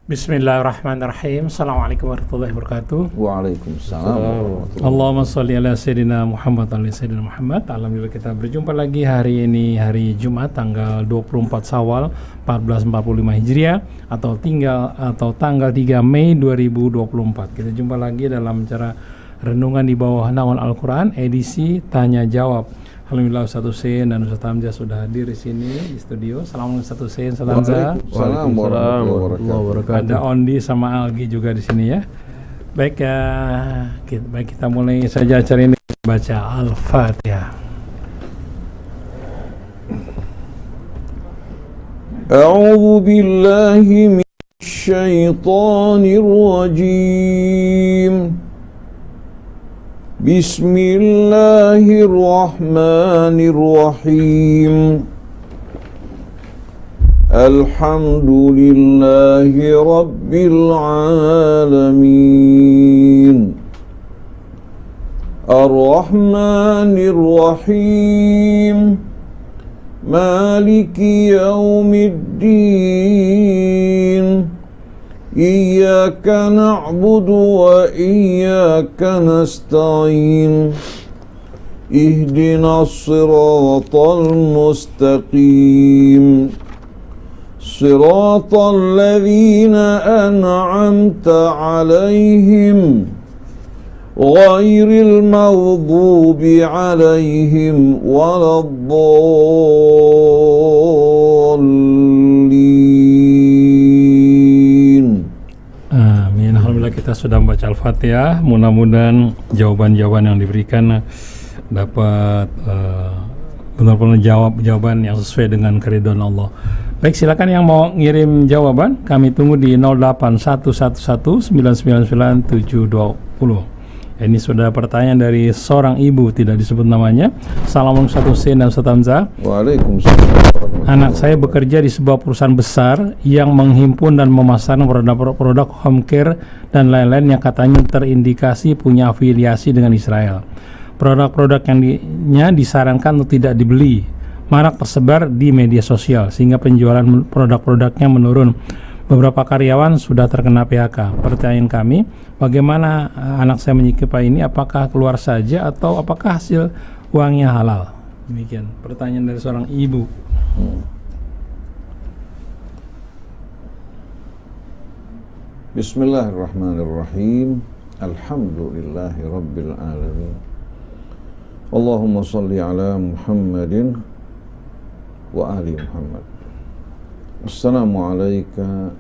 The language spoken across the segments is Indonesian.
Bismillahirrahmanirrahim. Assalamualaikum warahmatullahi wabarakatuh. Waalaikumsalam. Allahumma sholli ala Sayyidina Muhammad ala Sayyidina Muhammad. Alhamdulillah kita berjumpa lagi hari ini, hari Jumat tanggal 24 Syawal 1445 Hijriah atau tanggal 3 Mei 2024. Kita jumpa lagi dalam acara renungan di bawah naungan Al-Qur'an edisi tanya jawab. Alhamdulillah Ustaz Hussein dan Ustaz Hamzah sudah hadir di sini di studio. Assalamualaikum Ustaz Hussein, Ustaz Hamzah. Waalaikumsalam warahmatullahi wabarakatuh. Ada Ondi sama Algi juga di sini ya. Baik ya, kita mulai saja acara ini baca Al-Fatihah. A'udzu billahi minasy syaithanir rajim. Bismillahirrahmanirrahim. Alhamdulillahi rabbil alamin. Ar-Rahmanir Rahim. Maliki yaumiddin. Iyyaka na'budu wa iyyaka nasta'in. Ihdinas siratal mustaqim. Siratal ladzina an'amta 'alaihim ghairil maghdubi 'alaihim waladdallin. Amin. Alhamdulillah kita sudah membaca Al-Fatihah. Mudah-mudahan jawaban-jawaban yang diberikan dapat benar-benar jawaban yang sesuai dengan keridhaan Allah. Baik, silakan yang mau ngirim jawaban, kami tunggu di 0811199970. Ini sudah pertanyaan dari seorang ibu, tidak disebut namanya. Assalamualaikum Ustaz Hussein dan Ustaz Hamzah. Waalaikumsalam. Anak saya bekerja di sebuah perusahaan besar yang menghimpun dan memasarkan produk-produk home care dan lain-lain yang katanya terindikasi punya afiliasi dengan Israel. Produk-produk yang disarankan untuk tidak dibeli marak tersebar di media sosial sehingga penjualan produk-produknya menurun. Beberapa karyawan sudah terkena PHK. Pertanyaan kami, bagaimana anak saya menyikapi ini? Apakah keluar saja atau apakah hasil uangnya halal? Demikian pertanyaan dari seorang ibu. Bismillahirrahmanirrahim. Alhamdulillahi rabbil alamin. Allahumma salli ala Muhammadin wa ali Muhammad. Assalamualaikum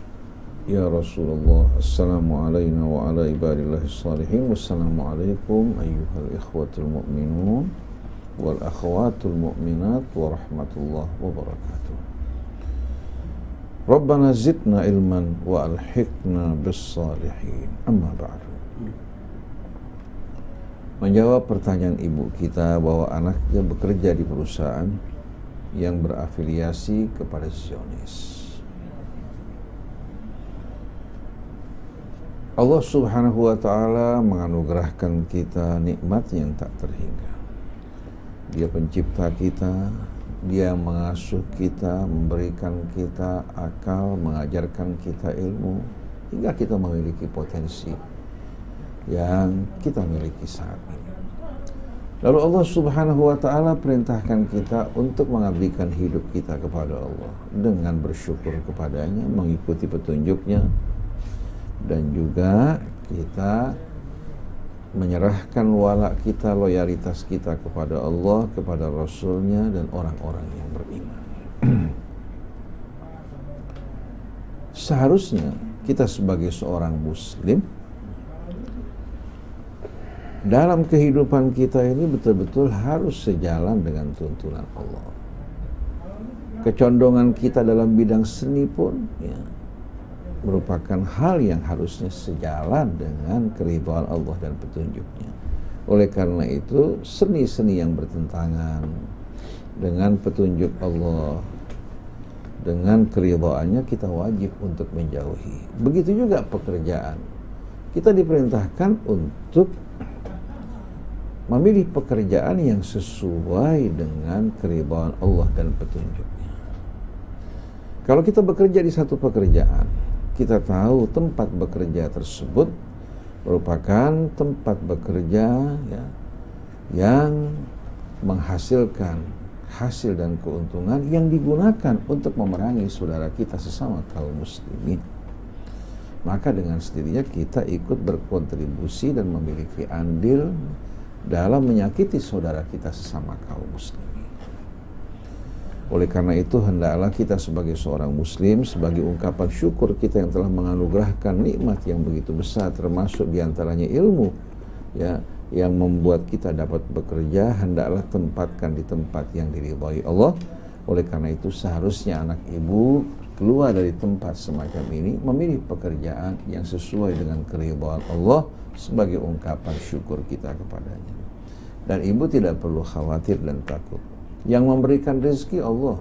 ya Rasulullah. Assalamu alayna wa ala ibadillahi salihin. Wassalamualaikum ayyuhal ikhwatul mu'minun wal akhwatul mu'minat wa rahmatullah wa barakatuh. Rabbana zidna ilman wa alhiqna bis salihin. Amma ba'du. Menjawab pertanyaan ibu kita bahwa anaknya bekerja di perusahaan yang berafiliasi kepada Zionis. Allah Subhanahu wa ta'ala menganugerahkan kita nikmat yang tak terhingga. Dia pencipta kita, Dia mengasuh kita, memberikan kita akal, mengajarkan kita ilmu, hingga kita memiliki potensi yang kita miliki saat ini. Lalu Allah Subhanahu wa ta'ala perintahkan kita untuk mengabdikan hidup kita kepada Allah dengan bersyukur kepadanya, mengikuti petunjuknya, dan juga kita menyerahkan wala kita, loyalitas kita kepada Allah, kepada Rasulnya, dan orang-orang yang beriman. Seharusnya kita sebagai seorang muslim dalam kehidupan kita ini betul-betul harus sejalan dengan tuntunan Allah. Kecondongan kita dalam bidang seni pun merupakan hal yang harusnya sejalan dengan keridhaan Allah dan petunjuknya. Oleh karena itu, seni-seni yang bertentangan dengan petunjuk Allah, dengan keridhaannya, kita wajib untuk menjauhi. Begitu juga pekerjaan. Kita diperintahkan untuk memilih pekerjaan yang sesuai dengan keridhaan Allah dan petunjuknya. Kalau kita bekerja di satu pekerjaan kita tahu tempat bekerja tersebut merupakan tempat bekerja ya, yang menghasilkan hasil dan keuntungan yang digunakan untuk memerangi saudara kita sesama kaum muslimin. Maka dengan sendirinya kita ikut berkontribusi dan memiliki andil dalam menyakiti saudara kita sesama kaum muslimin. Oleh karena itu hendaklah kita sebagai seorang muslim, sebagai ungkapan syukur kita yang telah menganugerahkan nikmat yang begitu besar, termasuk diantaranya ilmu ya, yang membuat kita dapat bekerja, hendaklah tempatkan di tempat yang diridhai Allah. Oleh karena itu seharusnya anak ibu keluar dari tempat semacam ini memilih pekerjaan yang sesuai dengan keridhaan Allah sebagai ungkapan syukur kita kepadanya. Dan ibu tidak perlu khawatir dan takut. Yang memberikan rezeki Allah.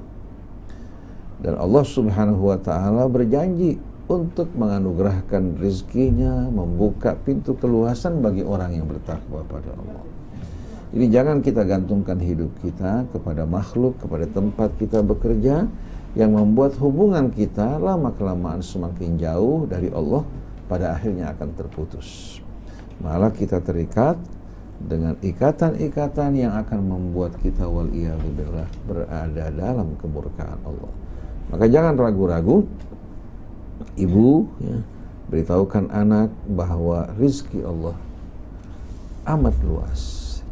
Dan Allah Subhanahu wa ta'ala berjanji untuk menganugerahkan rezekinya, membuka pintu keluasan bagi orang yang bertakwa pada Allah. Jadi jangan kita gantungkan hidup kita kepada makhluk, kepada tempat kita bekerja, yang membuat hubungan kita lama-kelamaan semakin jauh dari Allah, pada akhirnya akan terputus. Malah kita terikat dengan ikatan-ikatan yang akan membuat kita wal'iyadzubillah berada dalam kemurkaan Allah. Maka jangan ragu-ragu, ibu ya, beritahukan anak bahwa rizki Allah amat luas.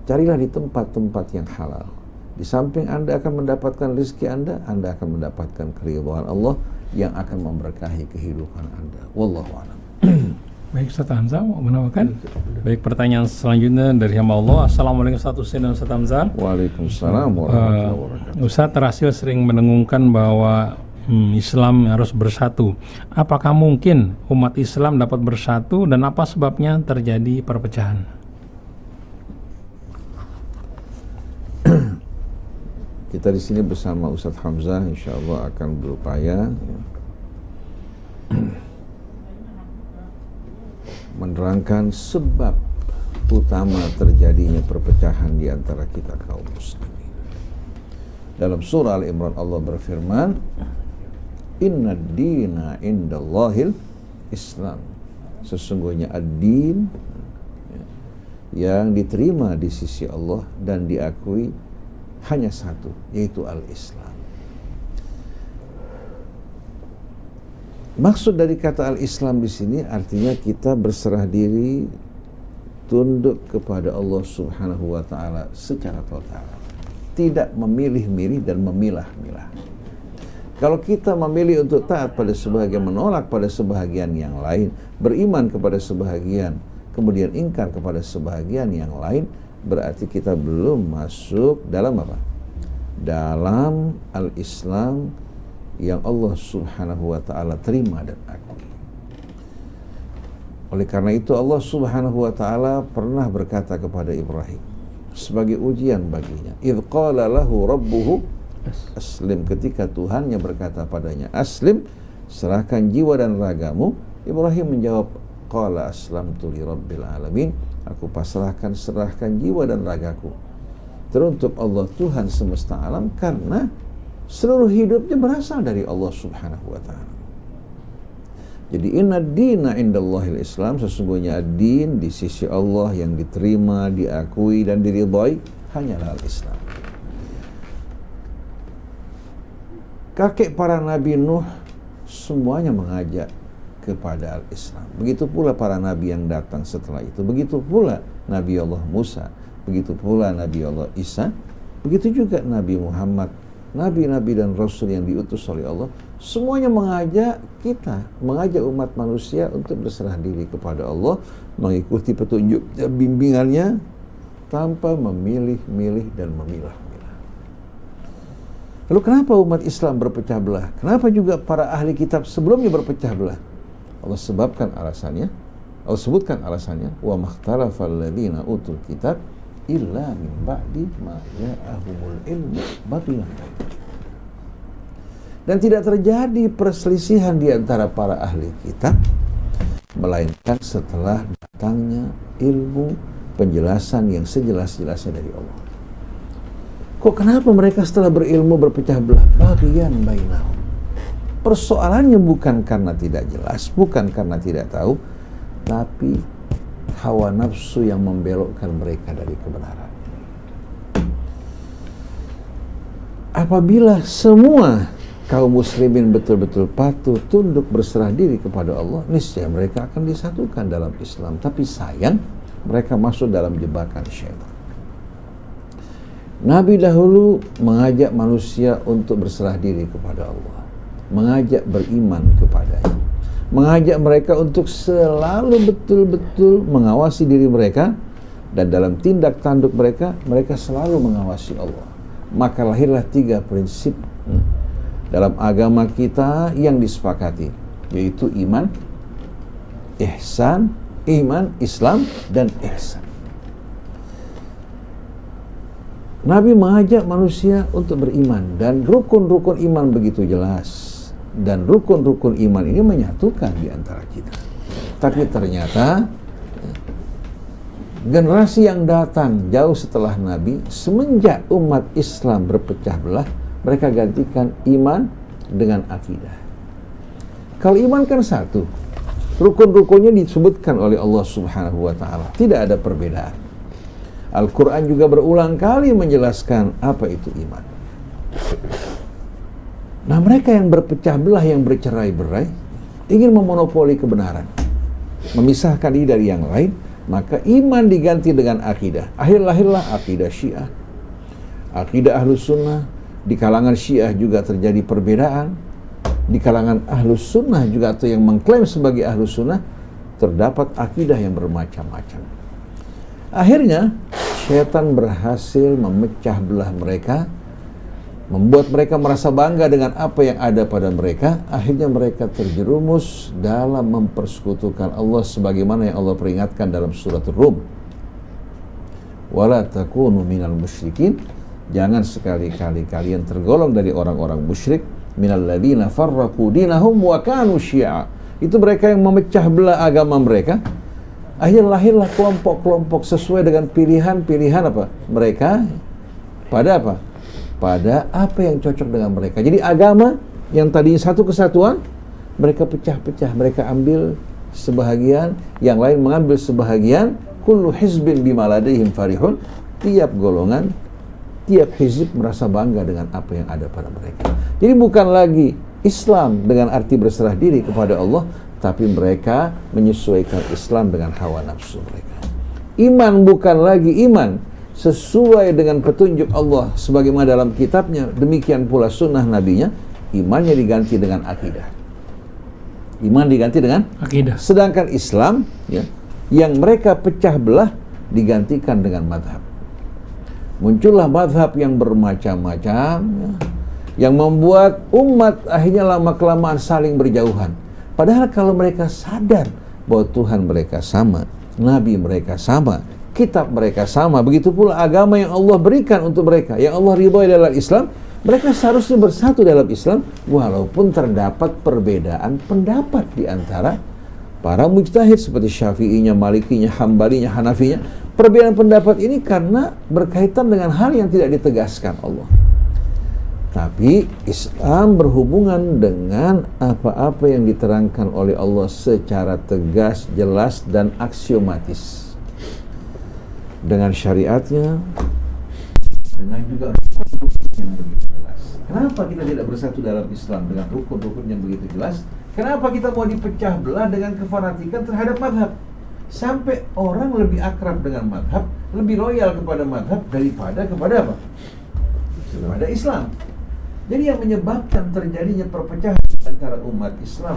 Carilah di tempat-tempat yang halal. Di samping Anda akan mendapatkan rizki Anda akan mendapatkan keridhaan Allah yang akan memberkahi kehidupan Anda. Wallahu a'lam. Baik, Ustaz Hamzah mau menambahkan? Baik, pertanyaan selanjutnya dari hamba Allah. Assalamualaikum Ustaz Hamzah. Waalaikumsalam warahmatullahi wabarakatuh. Ustaz terasil sering mendengungkan bahwa Islam harus bersatu. Apakah mungkin umat Islam dapat bersatu dan apa sebabnya terjadi perpecahan? Kita di sini bersama Ustaz Hamzah insyaallah akan berupaya menerangkan sebab utama terjadinya perpecahan di antara kita kaum muslimin. Dalam surah Al-Imran Allah berfirman, "Inna ad-dina indallahil Islam." Sesungguhnya ad-din yang diterima di sisi Allah dan diakui hanya satu, yaitu al-Islam. Maksud dari kata al-Islam di sini artinya kita berserah diri, tunduk kepada Allah Subhanahu wa ta'ala secara total. Tidak memilih-milih dan memilah-milah. Kalau kita memilih untuk taat pada sebahagian, menolak pada sebahagian yang lain, beriman kepada sebahagian, kemudian ingkar kepada sebahagian yang lain, berarti kita belum masuk dalam apa? Dalam al-Islam yang Allah Subhanahu wa ta'ala terima dan akui. Oleh karena itu Allah Subhanahu wa ta'ala pernah berkata kepada Ibrahim sebagai ujian baginya, idh qala lahu rabbuhu aslim, ketika Tuhannya berkata padanya aslim, serahkan jiwa dan ragamu. Ibrahim menjawab, qala aslamtu li rabbil alamin, aku serahkan jiwa dan ragaku teruntuk Allah Tuhan semesta alam, karena seluruh hidupnya berasal dari Allah Subhanahu wa ta'ala. Jadi inna dina indallahil Islam, sesungguhnya ad-din di sisi Allah yang diterima, diakui dan diridhai hanyalah al-Islam. Kakek para nabi Nuh semuanya mengajak kepada al-Islam. Begitu pula para nabi yang datang setelah itu. Begitu pula Nabi Allah Musa, begitu pula Nabi Allah Isa, begitu juga Nabi Muhammad, nabi-nabi dan rasul yang diutus oleh Allah, semuanya mengajak kita, mengajak umat manusia untuk berserah diri kepada Allah, mengikuti petunjuk dan bimbingannya tanpa memilih-milih dan memilah-milah. Lalu kenapa umat Islam berpecah belah? Kenapa juga para ahli kitab sebelumnya berpecah belah? Allah sebutkan alasannya, wa makhtalafal ladzina utul kitab illa min ba'di ma ja'ahumul ilmu baghyan. Dan tidak terjadi perselisihan di antara para ahli kitab melainkan setelah datangnya ilmu penjelasan yang sejelas-jelasnya dari Allah. Kok kenapa mereka setelah berilmu berpecah belah? Baghyan bainahum. Persoalannya bukan karena tidak jelas, bukan karena tidak tahu, tapi hawa nafsu yang membelokkan mereka dari kebenaran. Apabila semua kaum muslimin betul-betul patuh, tunduk, berserah diri kepada Allah, niscaya mereka akan disatukan dalam Islam. Tapi sayang, mereka masuk dalam jebakan syaitan. Nabi dahulu mengajak manusia untuk berserah diri kepada Allah, mengajak beriman kepadanya, mengajak mereka untuk selalu betul-betul mengawasi diri mereka, dan dalam tindak tanduk mereka, mereka selalu mengawasi Allah. Maka lahirlah 3 prinsip dalam agama kita yang disepakati, yaitu iman, ihsan, iman, Islam, dan ihsan. Nabi mengajak manusia untuk beriman, dan rukun-rukun iman begitu jelas. Dan rukun-rukun iman ini menyatukan di antara kita. Tapi ternyata generasi yang datang jauh setelah Nabi, semenjak umat Islam berpecah belah, mereka gantikan iman dengan akidah. Kalau iman kan satu, rukun-rukunnya disebutkan oleh Allah Subhanahu wa ta'ala, tidak ada perbedaan. Al-Quran juga berulang kali menjelaskan apa itu iman. Nah, mereka yang berpecah belah, yang bercerai-berai, ingin memonopoli kebenaran, memisahkan diri dari yang lain, maka iman diganti dengan akidah. Lahirlah akidah Syiah, akidah Ahlus Sunnah. Di kalangan Syiah juga terjadi perbedaan. Di kalangan Ahlus Sunnah juga, atau yang mengklaim sebagai Ahlus Sunnah, terdapat akidah yang bermacam-macam. Akhirnya syaitan berhasil memecah belah mereka, membuat mereka merasa bangga dengan apa yang ada pada mereka. Akhirnya mereka terjerumus dalam mempersekutukan Allah, sebagaimana yang Allah peringatkan dalam surat Rum. Wala takunu minal musyrikin, jangan sekali-kali kalian tergolong dari orang-orang musyrik. Minal ladzina farraqu dinahum wa kanu syi'a, itu mereka yang memecah belah agama mereka. Akhirnya lahirlah kelompok-kelompok sesuai dengan pilihan-pilihan apa mereka, pada apa? Pada apa yang cocok dengan mereka. Jadi agama yang tadinya satu kesatuan, mereka pecah-pecah, mereka ambil sebahagian, yang lain mengambil sebahagian. Kullu hizbin bima ladaihim farihun, tiap golongan, tiap hizib merasa bangga dengan apa yang ada pada mereka. Jadi bukan lagi Islam dengan arti berserah diri kepada Allah, tapi mereka menyesuaikan Islam dengan hawa nafsu mereka. Iman bukan lagi iman sesuai dengan petunjuk Allah sebagaimana dalam kitabnya, demikian pula sunnah nabinya. Imannya diganti dengan akidah. Iman diganti dengan akidah. Sedangkan Islam, ya, yang mereka pecah belah, digantikan dengan madhab. Muncullah madhab yang bermacam-macam, ya, yang membuat umat akhirnya lama-kelamaan saling berjauhan. Padahal kalau mereka sadar bahwa Tuhan mereka sama, Nabi mereka sama, kitab mereka sama, begitu pula agama yang Allah berikan untuk mereka, yang Allah ridhoi dalam Islam, mereka seharusnya bersatu dalam Islam, walaupun terdapat perbedaan pendapat di antara para mujtahid seperti Syafi'inya, Malikinya, Hambalinya, Hanafinya. Perbedaan pendapat ini karena berkaitan dengan hal yang tidak ditegaskan Allah. Tapi Islam berhubungan dengan apa-apa yang diterangkan oleh Allah secara tegas, jelas, dan aksiomatis. Dengan syariatnya, dengan juga rukun-rukun yang begitu jelas. Kenapa kita tidak bersatu dalam Islam dengan rukun-rukun yang begitu jelas? Kenapa kita mau dipecah belah dengan kefanatikan terhadap madhab? Sampai orang lebih akrab dengan madhab, lebih loyal kepada madhab daripada kepada apa? Kepada Islam. Jadi yang menyebabkan terjadinya perpecahan antara umat Islam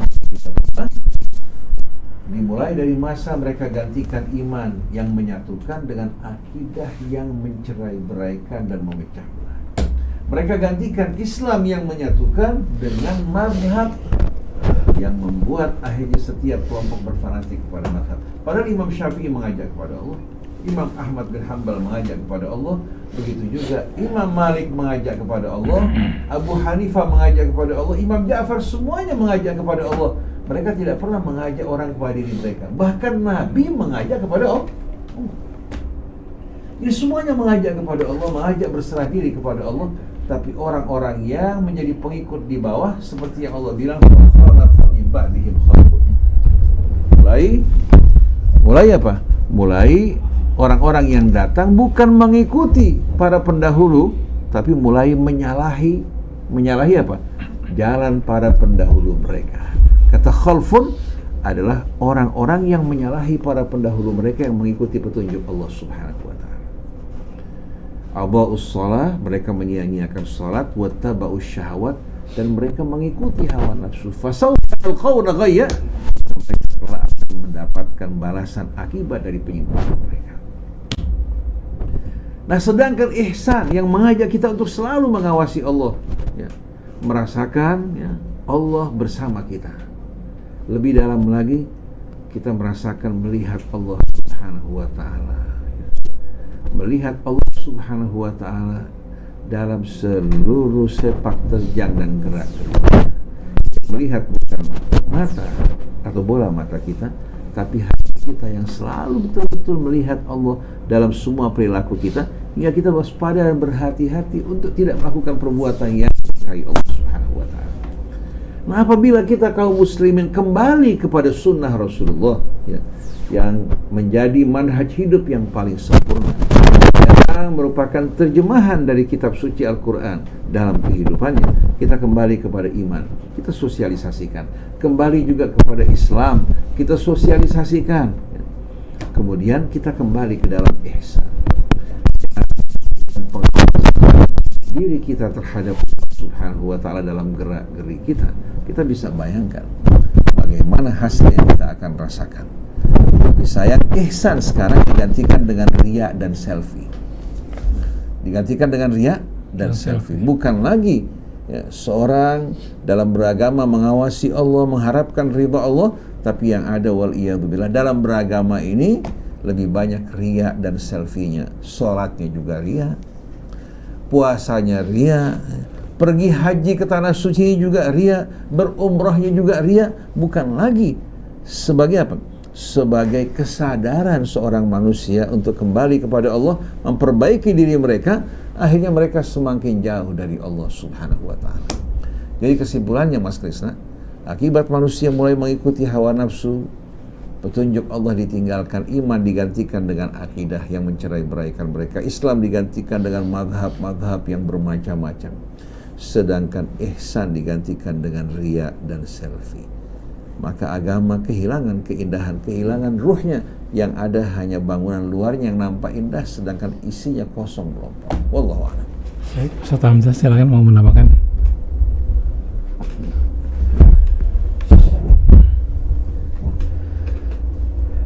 dimulai dari masa mereka gantikan iman yang menyatukan dengan akidah yang mencerai-beraikan dan memecah belah. Mereka gantikan Islam yang menyatukan dengan mazhab yang membuat akhirnya setiap kelompok berfanatik kepada mazhab. Padahal Imam Syafi'i mengajak kepada Allah, Imam Ahmad bin Hanbal mengajak kepada Allah, begitu juga Imam Malik mengajak kepada Allah, Abu Hanifah mengajak kepada Allah, Imam Ja'far, semuanya mengajak kepada Allah. Mereka tidak pernah mengajak orang kepada diri mereka. Bahkan Nabi mengajak kepada Allah. Jadi semuanya mengajak kepada Allah, mengajak berserah diri kepada Allah. tapi orang-orang yang menjadi pengikut di bawah seperti yang Allah bilang, khalafa min ba'dihim khalfun. Mulai apa? Mulai orang-orang yang datang bukan mengikuti para pendahulu, tapi mulai menyalahi apa? Jalan para pendahulu mereka. Kata khalfun adalah orang-orang yang menyalahi para pendahulu mereka yang mengikuti petunjuk Allah Subhanahu wa taala. Aba'us shalah, mereka menyia-nyiakan salat, wattaba'us syahawat, dan mereka mengikuti hawa nafsu. Fasawfa yalqawna ghayya, mereka telah akan mendapatkan balasan akibat dari penyimpangan mereka. Nah, sedangkan ihsan yang mengajak kita untuk selalu mengawasi Allah, ya, merasakan ya, Allah bersama kita. Lebih dalam lagi, kita merasakan melihat Allah Subhanahu wa ta'ala, ya. Melihat Allah Subhanahu wa ta'ala dalam seluruh sepak terjang dan gerak-gerik. Melihat bukan mata atau bola mata kita, tapi hati kita yang selalu betul-betul melihat Allah dalam semua perilaku kita, hingga kita waspada dan berhati-hati untuk tidak melakukan perbuatan yang mengingkari Allah Subhanahu wa ta'ala. Nah, apabila kita kaum muslimin kembali kepada sunnah Rasulullah, ya, yang menjadi manhaj hidup yang paling sempurna, yang merupakan terjemahan dari kitab suci Al-Quran dalam kehidupannya, kita kembali kepada iman, kita sosialisasikan. Kembali juga kepada Islam, kita sosialisasikan. Kemudian kita kembali ke dalam ihsan, pengawasan diri kita terhadap Allah Subhanahu wa ta'ala dalam gerak-gerik kita. Kita bisa bayangkan bagaimana hasil yang kita akan rasakan. Tapi sayang, ihsan sekarang digantikan dengan riya dan selfie. Digantikan dengan riya dan selfie. Bukan lagi ya, seorang dalam beragama mengawasi Allah, mengharapkan ridha Allah, tapi yang ada wal'iyadzubillah dalam beragama ini lebih banyak riya dan selfie-nya. Sholatnya juga riya, puasanya riya, pergi haji ke tanah suci juga riya, berumrahnya juga riya. Bukan lagi sebagai apa? Sebagai kesadaran seorang manusia untuk kembali kepada Allah, memperbaiki diri mereka, akhirnya mereka semakin jauh dari Allah Subhanahu wa ta'ala. Jadi kesimpulannya, Mas Krisna, akibat manusia mulai mengikuti hawa nafsu, petunjuk Allah ditinggalkan, iman digantikan dengan akidah yang mencerai-beraikan mereka, Islam digantikan dengan madhab-madhab yang bermacam-macam, sedangkan ihsan digantikan dengan riya dan selfie. Maka agama kehilangan keindahan, kehilangan ruhnya. Yang ada hanya bangunan luarnya yang nampak indah, sedangkan isinya kosong melompong. Wallahu a'lam. Baik, Ustaz Hamzah, silakan mau menambahkan.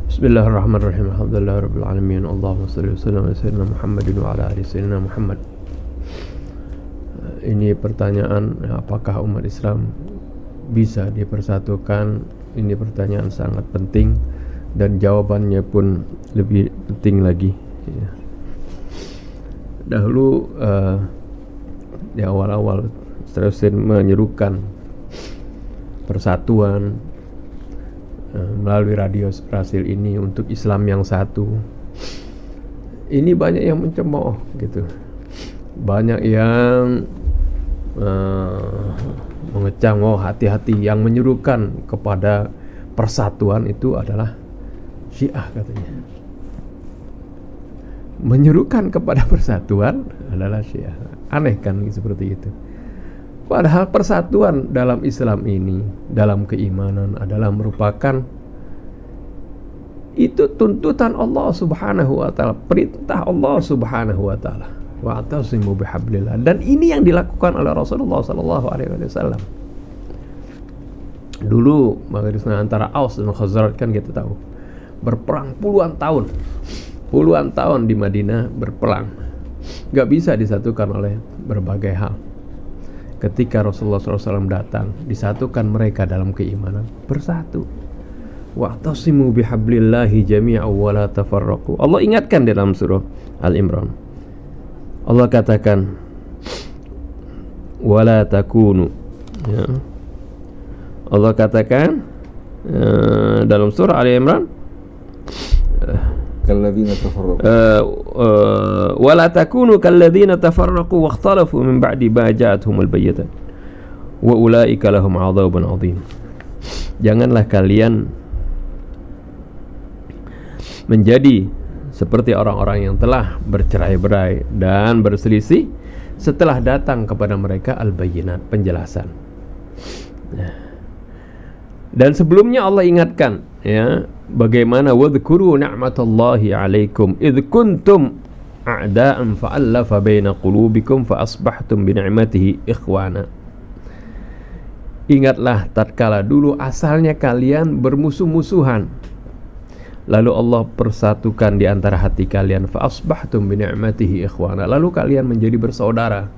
Bismillahirrahmanirrahim. Alhamdulillahirabbil alamin. Allahumma shalli wa sallim ala sayyidina Muhammadin wa ala ali sayyidina Muhammad. Ini pertanyaan, apakah umat Islam bisa dipersatukan? Ini pertanyaan sangat penting dan jawabannya pun lebih penting lagi, ya. Dahulu di awal-awal Ustaz menyerukan persatuan melalui radio Rasil ini untuk Islam yang satu. Ini banyak yang mencemooh gitu, banyak yang mengecam, hati-hati, yang menyerukan kepada persatuan itu adalah Syiah katanya. Menyerukan kepada persatuan adalah Syiah. Aneh kan seperti itu. Padahal persatuan dalam Islam ini, dalam keimanan, adalah merupakan itu tuntutan Allah Subhanahu wa ta'ala, perintah Allah Subhanahu wa ta'ala. Wa'tasimu bihablillah. Dan ini yang dilakukan oleh Rasulullah sallallahu alaihi wasallam. Dulu antara Aus dan Khazraj kan kita tahu, berperang puluhan tahun di Madinah berperang. Gak bisa disatukan oleh berbagai hal. Ketika Rasulullah SAW datang, disatukan mereka dalam keimanan, bersatu. Wa'tasimu bihablillahi jami'an wa la tafarraqu. Allah ingatkan dalam surah Al-Imran. Allah katakan wala takunu, ya. Allah katakan dalam surah Ali Imran kalladzina tafarraqu wala takunu kalladzina tafarraqu wakhtalafu min ba'di ma ja'atuhumul bayyinah wa ulaika lahum 'adzabun 'adzim. Janganlah kalian menjadi seperti orang-orang yang telah bercerai-berai dan berselisih setelah datang kepada mereka al-bayyinat, penjelasan. Dan sebelumnya Allah ingatkan, ya, bagaimana wadhkuru ni'matallahi 'alaikum id kuntum a'da'an fa'alafa baina qulubikum fa asbahtum bi ni'matihi ikhwana. Ingatlah tatkala dulu asalnya kalian bermusuh-musuhan, lalu Allah persatukan di antara hati kalian, fa asbahtum bi ni'matihi ikhwana, lalu kalian menjadi bersaudara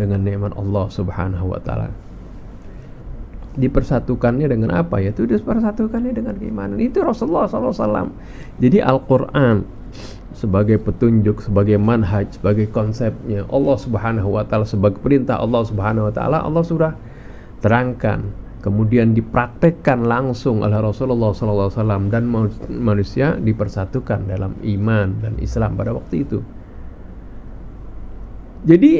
dengan nikmat Allah Subhanahu wa taala. Dipersatukannya dengan apa? Yaitu dipersatukannya dengan keimanan. Itu Rasulullah SAW. Jadi Al-Quran sebagai petunjuk, sebagai manhaj, sebagai konsepnya Allah Subhanahu wa taala, sebagai perintah Allah Subhanahu wa taala, Allah sudah terangkan, kemudian dipraktekkan langsung oleh Rasulullah SAW, dan manusia dipersatukan dalam iman dan Islam pada waktu itu. Jadi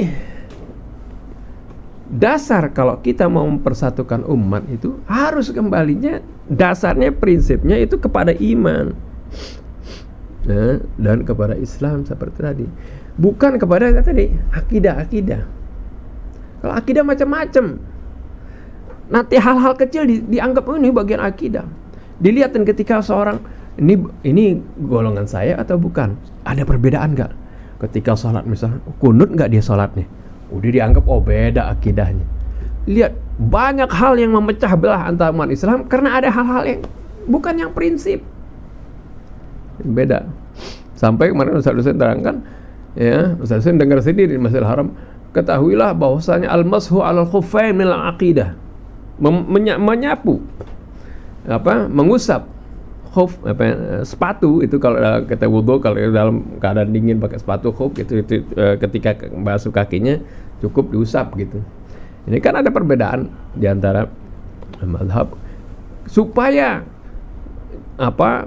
dasar kalau kita mau mempersatukan umat itu harus kembalinya, dasarnya, prinsipnya itu kepada iman, nah, dan kepada Islam seperti tadi, bukan kepada tadi akidah. Kalau akidah macam-macam, nanti hal-hal kecil dianggap ini bagian akidah. Dilihatin ketika seorang ini golongan saya atau bukan, ada perbedaan nggak? Ketika sholat misalnya kunut nggak dia sholatnya, udah dianggap beda akidahnya. Lihat banyak hal yang memecah belah antara umat Islam karena ada hal-hal yang bukan yang prinsip, beda. Sampai kemarin Ustaz Hussein terangkan, ya, Ustaz Hussein dengar sendiri di Masjidil Haram, ketahuilah bahwasanya al-mashu 'alal khuffain min al-aqidah, menyapu, mengusap khuf, sepatu itu kalau kita wudu, kalau dalam keadaan dingin pakai sepatu khuf itu ketika basuh kakinya cukup diusap gitu. Ini kan ada perbedaan di antara mazhab supaya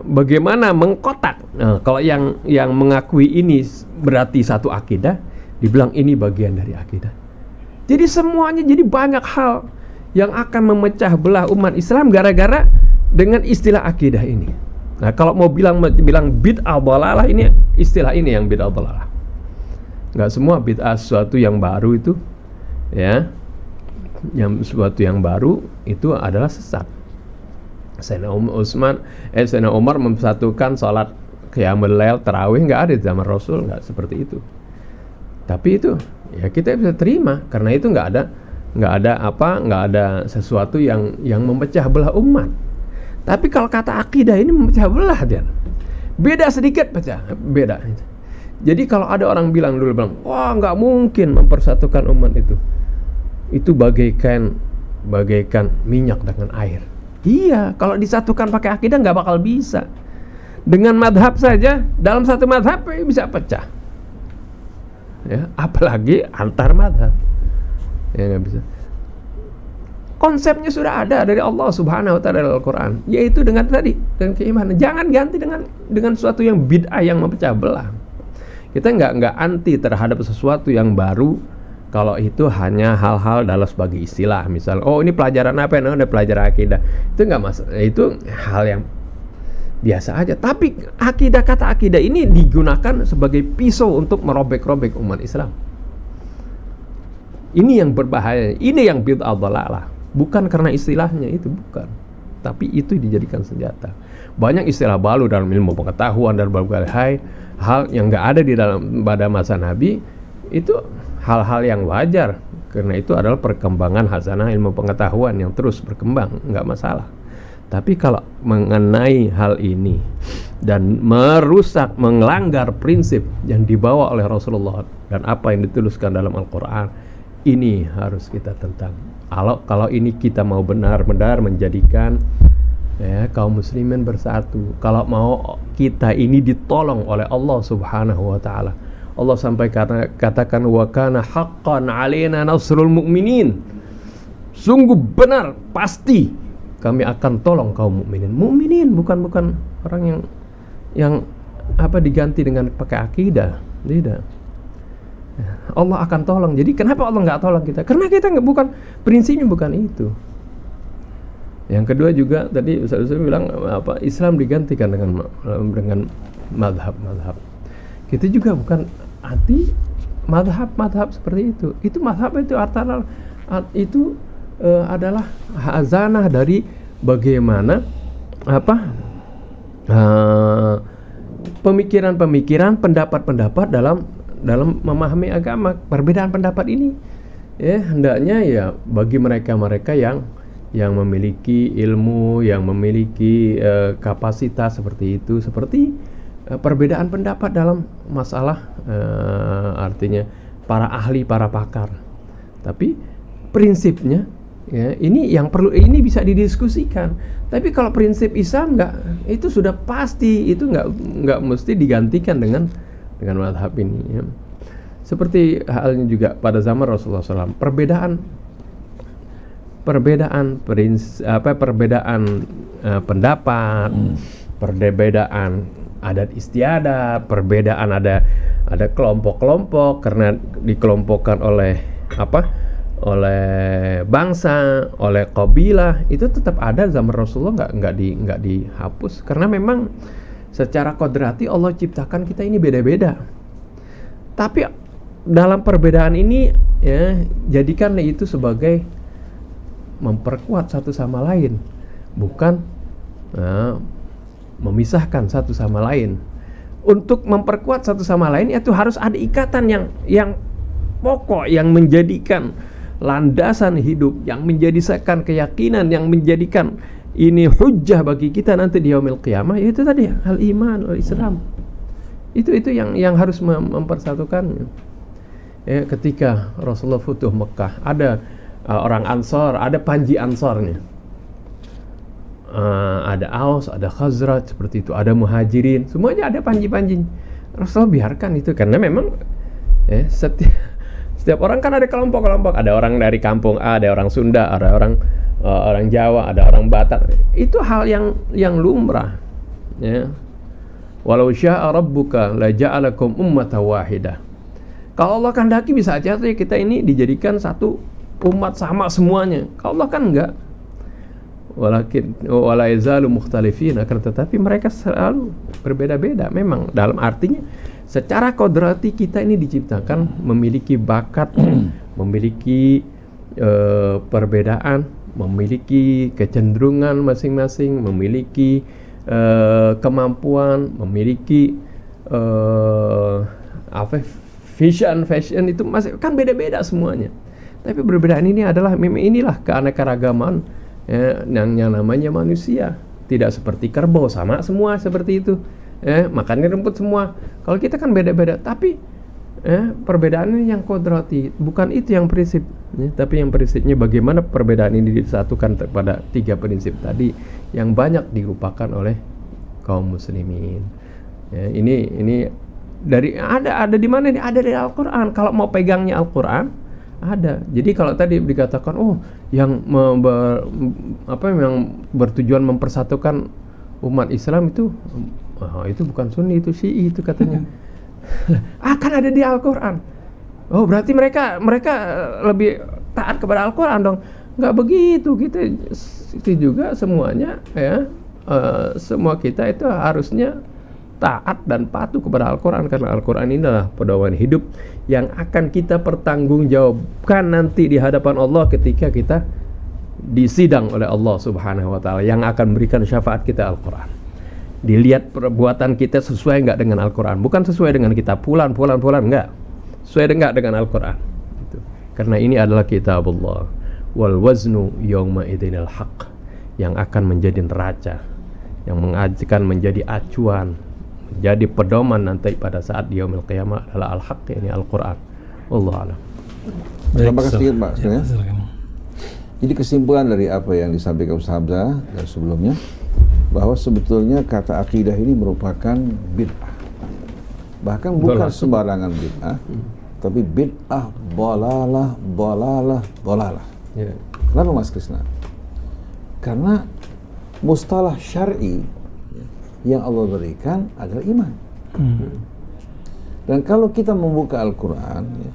bagaimana mengkotak. Nah, kalau yang mengakui ini berarti satu akidah, dibilang ini bagian dari akidah. Jadi semuanya, jadi banyak hal yang akan memecah belah umat Islam gara-gara dengan istilah akidah ini. Nah, kalau mau bilang bid'ah dhalalah, ini istilah ini yang bid'ah dhalalah. Enggak semua bid'ah sesuatu yang baru itu, ya, yang sesuatu yang baru itu adalah sesat. Sayyidina Umar mempersatukan salat qiyamul lail, tarawih, enggak ada di zaman Rasul, enggak seperti itu. Tapi itu ya kita bisa terima karena itu enggak ada sesuatu yang memecah belah umat. Tapi kalau kata akidah ini memecah belah, dia beda sedikit, beda. Jadi kalau ada orang bilang, wah nggak mungkin mempersatukan umat itu bagaikan minyak dengan air. Iya, kalau disatukan pakai akidah nggak bakal bisa. Dengan madhab saja, dalam satu madhab bisa pecah, ya, apalagi antar madhab, ya nggak bisa. Konsepnya sudah ada dari Allah Subhanahu wa taala dalam Al-Qur'an, yaitu dengan keimanan. Jangan ganti dengan sesuatu yang bid'ah yang memecah belah. Kita enggak anti terhadap sesuatu yang baru kalau itu hanya hal-hal dalam sebagai istilah. Misal, ini pelajaran apa? Ada pelajaran akidah. Itu enggak masalah. Itu hal yang biasa aja. Tapi kata akidah ini digunakan sebagai pisau untuk merobek-robek umat Islam. Ini yang berbahaya. Ini yang bid'ah dhalalah. Bukan karena istilahnya itu, bukan, tapi itu dijadikan senjata. Banyak istilah baru dalam ilmu pengetahuan dan berbagai hal yang nggak ada di dalam pada masa Nabi. Itu hal-hal yang wajar karena itu adalah perkembangan hasanah ilmu pengetahuan yang terus berkembang, nggak masalah. Tapi kalau mengenai hal ini dan merusak, melanggar prinsip yang dibawa oleh Rasulullah dan apa yang dituliskan dalam Al-Quran, ini harus kita tentang. Kalau ini kita mau benar-benar menjadikan, ya, kaum muslimin bersatu, kalau mau kita ini ditolong oleh Allah Subhanahu wa taala. Allah sampai katakan wa kana haqqan 'alaina nasrul mu'minin. Sungguh benar, pasti kami akan tolong kaum mukminin. Mukminin bukan orang yang diganti dengan pakai akidah. Tidak. Allah akan tolong. Jadi kenapa Allah nggak tolong kita? Karena kita bukan, prinsipnya bukan itu. Yang kedua juga tadi Ustaz bilang Islam digantikan dengan madhab. Kita juga bukan anti madhab seperti itu. Itu madhab itu adalah hazanah dari bagaimana pemikiran-pemikiran, pendapat-pendapat dalam memahami agama. Perbedaan pendapat ini hendaknya ya bagi mereka yang memiliki ilmu, yang memiliki kapasitas seperti itu, seperti perbedaan pendapat dalam masalah artinya para ahli, para pakar. Tapi prinsipnya ini yang perlu, ini bisa didiskusikan. Tapi kalau prinsip Islam itu sudah pasti, itu nggak mesti digantikan dengan mazhab ini ya. Seperti halnya juga pada zaman Rasulullah SAW, perbedaan pendapat, perbedaan adat istiadat, perbedaan ada kelompok-kelompok karena dikelompokkan oleh bangsa, oleh kabilah, itu tetap ada zaman Rasulullah, nggak dihapus karena memang secara kodrati Allah ciptakan kita ini beda-beda. Tapi dalam perbedaan ini ya jadikanlah itu sebagai memperkuat satu sama lain, bukan memisahkan satu sama lain. Untuk memperkuat satu sama lain itu harus ada ikatan yang pokok, yang menjadikan landasan hidup, yang menjadikan keyakinan, yang menjadikan ini hujjah bagi kita nanti di yaumil qiyamah, yaitu tadi al-iman, al-Islam. Itu yang harus mempersatukannya. Ketika Rasulullah futuh Mekah, ada orang Ansor, ada panji Ansornya. Ada Aus, ada Khazraj, seperti itu, ada Muhajirin, semuanya ada panji-panji. Rasulullah biarkan itu karena memang setiap orang kan ada kelompok-kelompok, ada orang dari kampung A, ada orang Sunda, ada orang Jawa, ada orang Batak. Itu hal yang lumrah ya. Walau syaa rabbuka la ja'alakum ummatan wahidah. Kalau Allah kehendaki bisa aja kita ini dijadikan satu umat sama semuanya. Kalau Allah kan enggak. Wala yazalu mukhtalifin, akan tetapi mereka selalu berbeda-beda. Memang dalam artinya secara kodrati kita ini diciptakan memiliki bakat, memiliki perbedaan, memiliki kecenderungan masing-masing, memiliki kemampuan, memiliki fashion itu masih kan beda-beda semuanya. Tapi perbedaan ini inilah keanekaragaman yang namanya manusia. Tidak seperti kerbau sama semua seperti itu. Makannya rumput semua. Kalau kita kan beda-beda, tapi perbedaan ini yang kodrati, bukan itu yang prinsip. Tapi yang prinsipnya bagaimana perbedaan ini disatukan pada 3 prinsip tadi yang banyak dilupakan oleh kaum muslimin. Ini dari ada di mana nih? Ada dari Al-Qur'an. Kalau mau pegangnya Al-Qur'an ada. Jadi kalau tadi dikatakan yang bertujuan mempersatukan umat Islam itu bukan Sunni, itu Syi'i itu katanya. Akan ada di Al-Qur'an. Berarti mereka lebih taat kepada Al-Qur'an dong. Enggak begitu. Kita itu juga semuanya semua kita itu harusnya taat dan patuh kepada Al-Qur'an, karena Al-Qur'an ini adalah pedoman hidup yang akan kita pertanggungjawabkan nanti di hadapan Allah ketika kita disidang oleh Allah Subhanahu wa taala, yang akan memberikan syafaat kita Al-Qur'an. Dilihat perbuatan kita sesuai enggak dengan Al-Qur'an, bukan sesuai dengan kita pulan enggak. Sesuai enggak dengan Al-Qur'an. Gitu. Karena ini adalah kitabullah. Wal waznu yauma idzinil haqq, yang akan menjadi neraca, yang akan menjadi acuan, menjadi pedoman nanti pada saat di yaumil qiyamah adalah al-haq, ini Al-Qur'an. Wallahu a'lam. Terima kasih Pak. Jadi kesimpulan dari apa yang disampaikan Ustaz Hamzah dari sebelumnya, bahwa sebetulnya kata akidah ini merupakan bid'ah. Bahkan bukan sembarangan bid'ah, tapi bid'ah bolalah. Yeah. Kenapa Mas Krisna? Karena mustalah syar'i yang Allah berikan adalah iman. Dan kalau kita membuka Al-Quran, ya,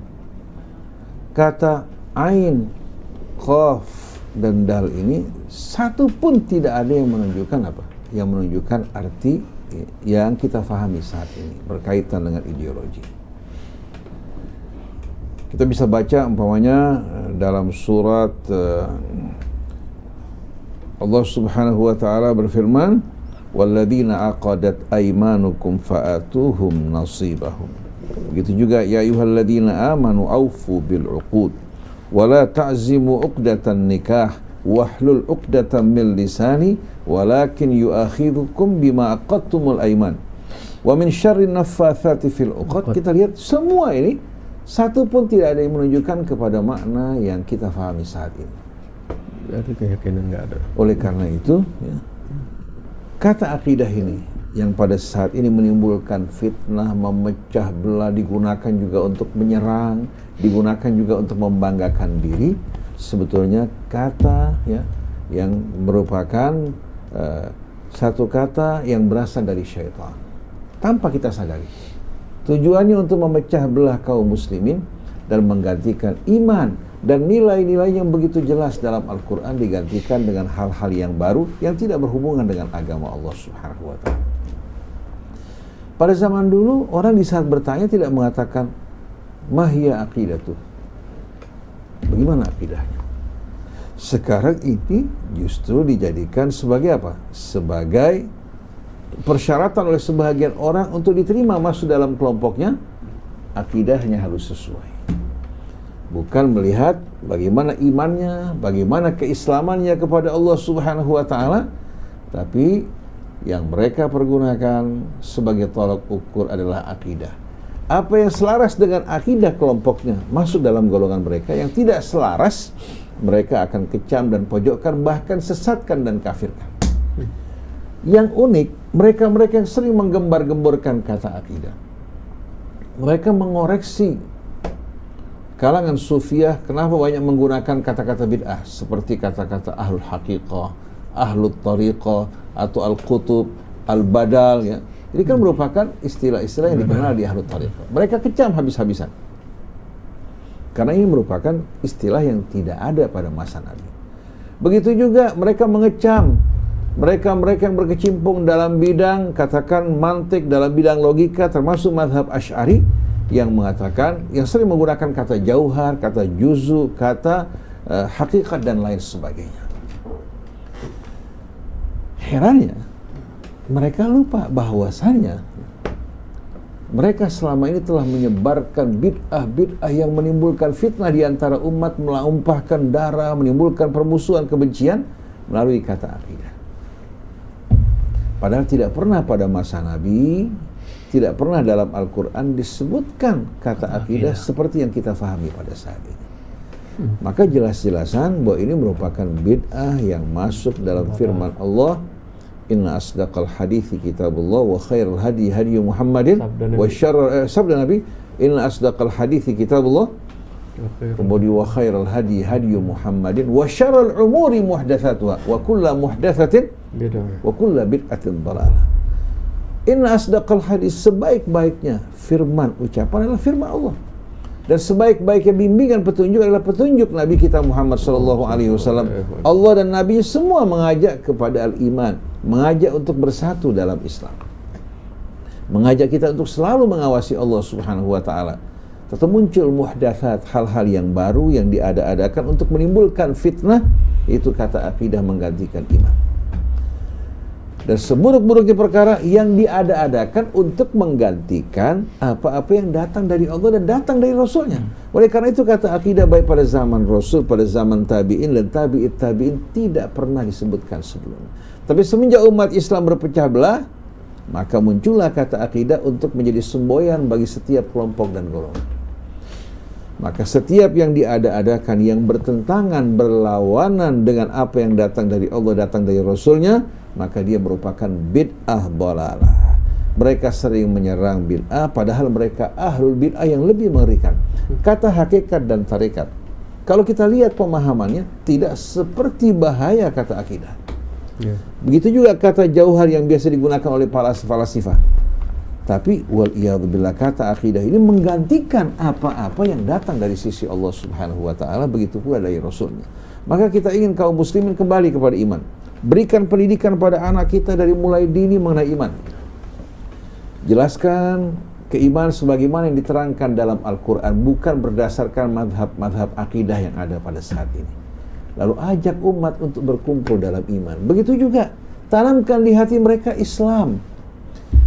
kata ain, qaf, dan dal ini satu pun tidak ada yang menunjukkan apa? Yang menunjukkan arti yang kita fahami saat ini berkaitan dengan ideologi. Kita bisa baca umpamanya dalam surat Allah Subhanahu wa taala berfirman, "Walladzina aqadat aymanukum fa'atuhum nasibahum." Begitu juga ya ayyuhalladzina amanu aufu bil uqud wa la ta'zimu uqdatan nikah wahlul uqdatan min lisani walakin yu'akhidhukum bima aqadtumul ayman wa min syarri naffatsati fil uqad. Kita lihat semua ini satu pun tidak ada yang menunjukkan kepada makna yang kita fahami saat ini. Ada keyakinan nggak ada. Oleh karena itu, ya, kata akidah ini yang pada saat ini menimbulkan fitnah, memecah belah, digunakan juga untuk menyerang, digunakan juga untuk membanggakan diri, sebetulnya kata ya yang merupakan satu kata yang berasal dari syaitan tanpa kita sadari. Tujuannya untuk memecah belah kaum muslimin dan menggantikan iman dan nilai-nilai yang begitu jelas dalam Al-Quran digantikan dengan hal-hal yang baru yang tidak berhubungan dengan agama Allah Subhanahu wa ta'ala. Pada zaman dulu orang di saat bertanya tidak mengatakan mahya aqidatuh, bagaimana akidahnya. Sekarang ini justru dijadikan sebagai apa? Sebagai persyaratan oleh sebagian orang untuk diterima masuk dalam kelompoknya, akidahnya harus sesuai. Bukan melihat bagaimana imannya, bagaimana keislamannya kepada Allah Subhanahu wa ta'ala, tapi yang mereka pergunakan sebagai tolak ukur adalah akidah. Apa yang selaras dengan akidah kelompoknya masuk dalam golongan mereka, yang tidak selaras mereka akan kecam dan pojokkan, bahkan sesatkan dan kafirkan. Yang unik, mereka-mereka yang sering menggembar-gemborkan kata akidah, mereka mengoreksi kalangan sufiah kenapa banyak menggunakan kata-kata bid'ah seperti kata-kata ahlul haqiqah, ahlul tariqah, atau al-qutub, al-badal ya. Ini kan merupakan istilah-istilah yang dikenal di ahlul tariqah. Mereka kecam habis-habisan. Karena ini merupakan istilah yang tidak ada pada masa Nabi. Begitu juga mereka mengecam mereka-mereka yang berkecimpung dalam bidang katakan mantik, dalam bidang logika, termasuk mazhab Asy'ari yang mengatakan, yang sering menggunakan kata jauhar, kata juzu, kata hakikat dan lain sebagainya. Herannya, mereka lupa bahwasannya mereka selama ini telah menyebarkan bid'ah-bid'ah yang menimbulkan fitnah di antara umat, melampahkan darah, menimbulkan permusuhan, kebencian melalui kata akidah. Padahal tidak pernah pada masa Nabi, tidak pernah dalam Al-Quran disebutkan kata akidah seperti yang kita fahami pada saat ini. Maka jelas-jelasan bahwa ini merupakan bid'ah yang masuk dalam firman Allah, Inna asdaqal hadithi kitabullah wa khairul hadi hadi Muhammadin wa syarrul sabda Nabi, Inna asdaqal hadithi kitabullah kemudian wa khairul hadi hadi Muhammadin wa syarrul umuri muhdatsatuha wa kullu muhdatsatin bid'ah wa kullu bid'atin dhalalah. Inna asdaqal hadis, sebaik-baiknya firman ucapan adalah firman Allah, dan sebaik-baiknya bimbingan petunjuk adalah petunjuk Nabi kita Muhammad sallallahu alaihi wasallam. Allah dan Nabi semua mengajak kepada al-iman, mengajak untuk bersatu dalam Islam, mengajak kita untuk selalu mengawasi Allah Subhanahu wa taala. Tetap muncul muhdatsat, hal-hal yang baru yang diada-adakan untuk menimbulkan fitnah, itu kata akidah menggantikan iman. Dan seburuk-buruknya perkara yang diada-adakan untuk menggantikan apa-apa yang datang dari Allah dan datang dari Rasulnya. Oleh karena itu kata akidah baik pada zaman Rasul, pada zaman tabi'in dan tabi'it tabi'in tidak pernah disebutkan sebelumnya. Tapi semenjak umat Islam berpecah belah, maka muncullah kata akidah untuk menjadi semboyan bagi setiap kelompok dan golongan. Maka setiap yang diada-adakan yang bertentangan, berlawanan dengan apa yang datang dari Allah, datang dari Rasulnya, maka dia merupakan bid'ah dhalalah. Mereka sering menyerang bid'ah, padahal mereka ahlul bid'ah yang lebih mengerikan. Kata hakikat dan tarekat, kalau kita lihat pemahamannya, tidak seperti bahaya kata akidah. Begitu juga kata jauhar yang biasa digunakan oleh para falasifah. Tapi waliyadzubillah, kata akidah ini menggantikan apa-apa yang datang dari sisi Allah Subhanahu wa taala, begitu pula dari Rasulnya. Maka kita ingin kaum muslimin kembali kepada iman. Berikan pendidikan pada anak kita dari mulai dini mengenai iman. Jelaskan keimanan sebagaimana yang diterangkan dalam Al-Quran, bukan berdasarkan madhab akidah yang ada pada saat ini. Lalu ajak umat untuk berkumpul dalam iman. Begitu juga tanamkan di hati mereka Islam,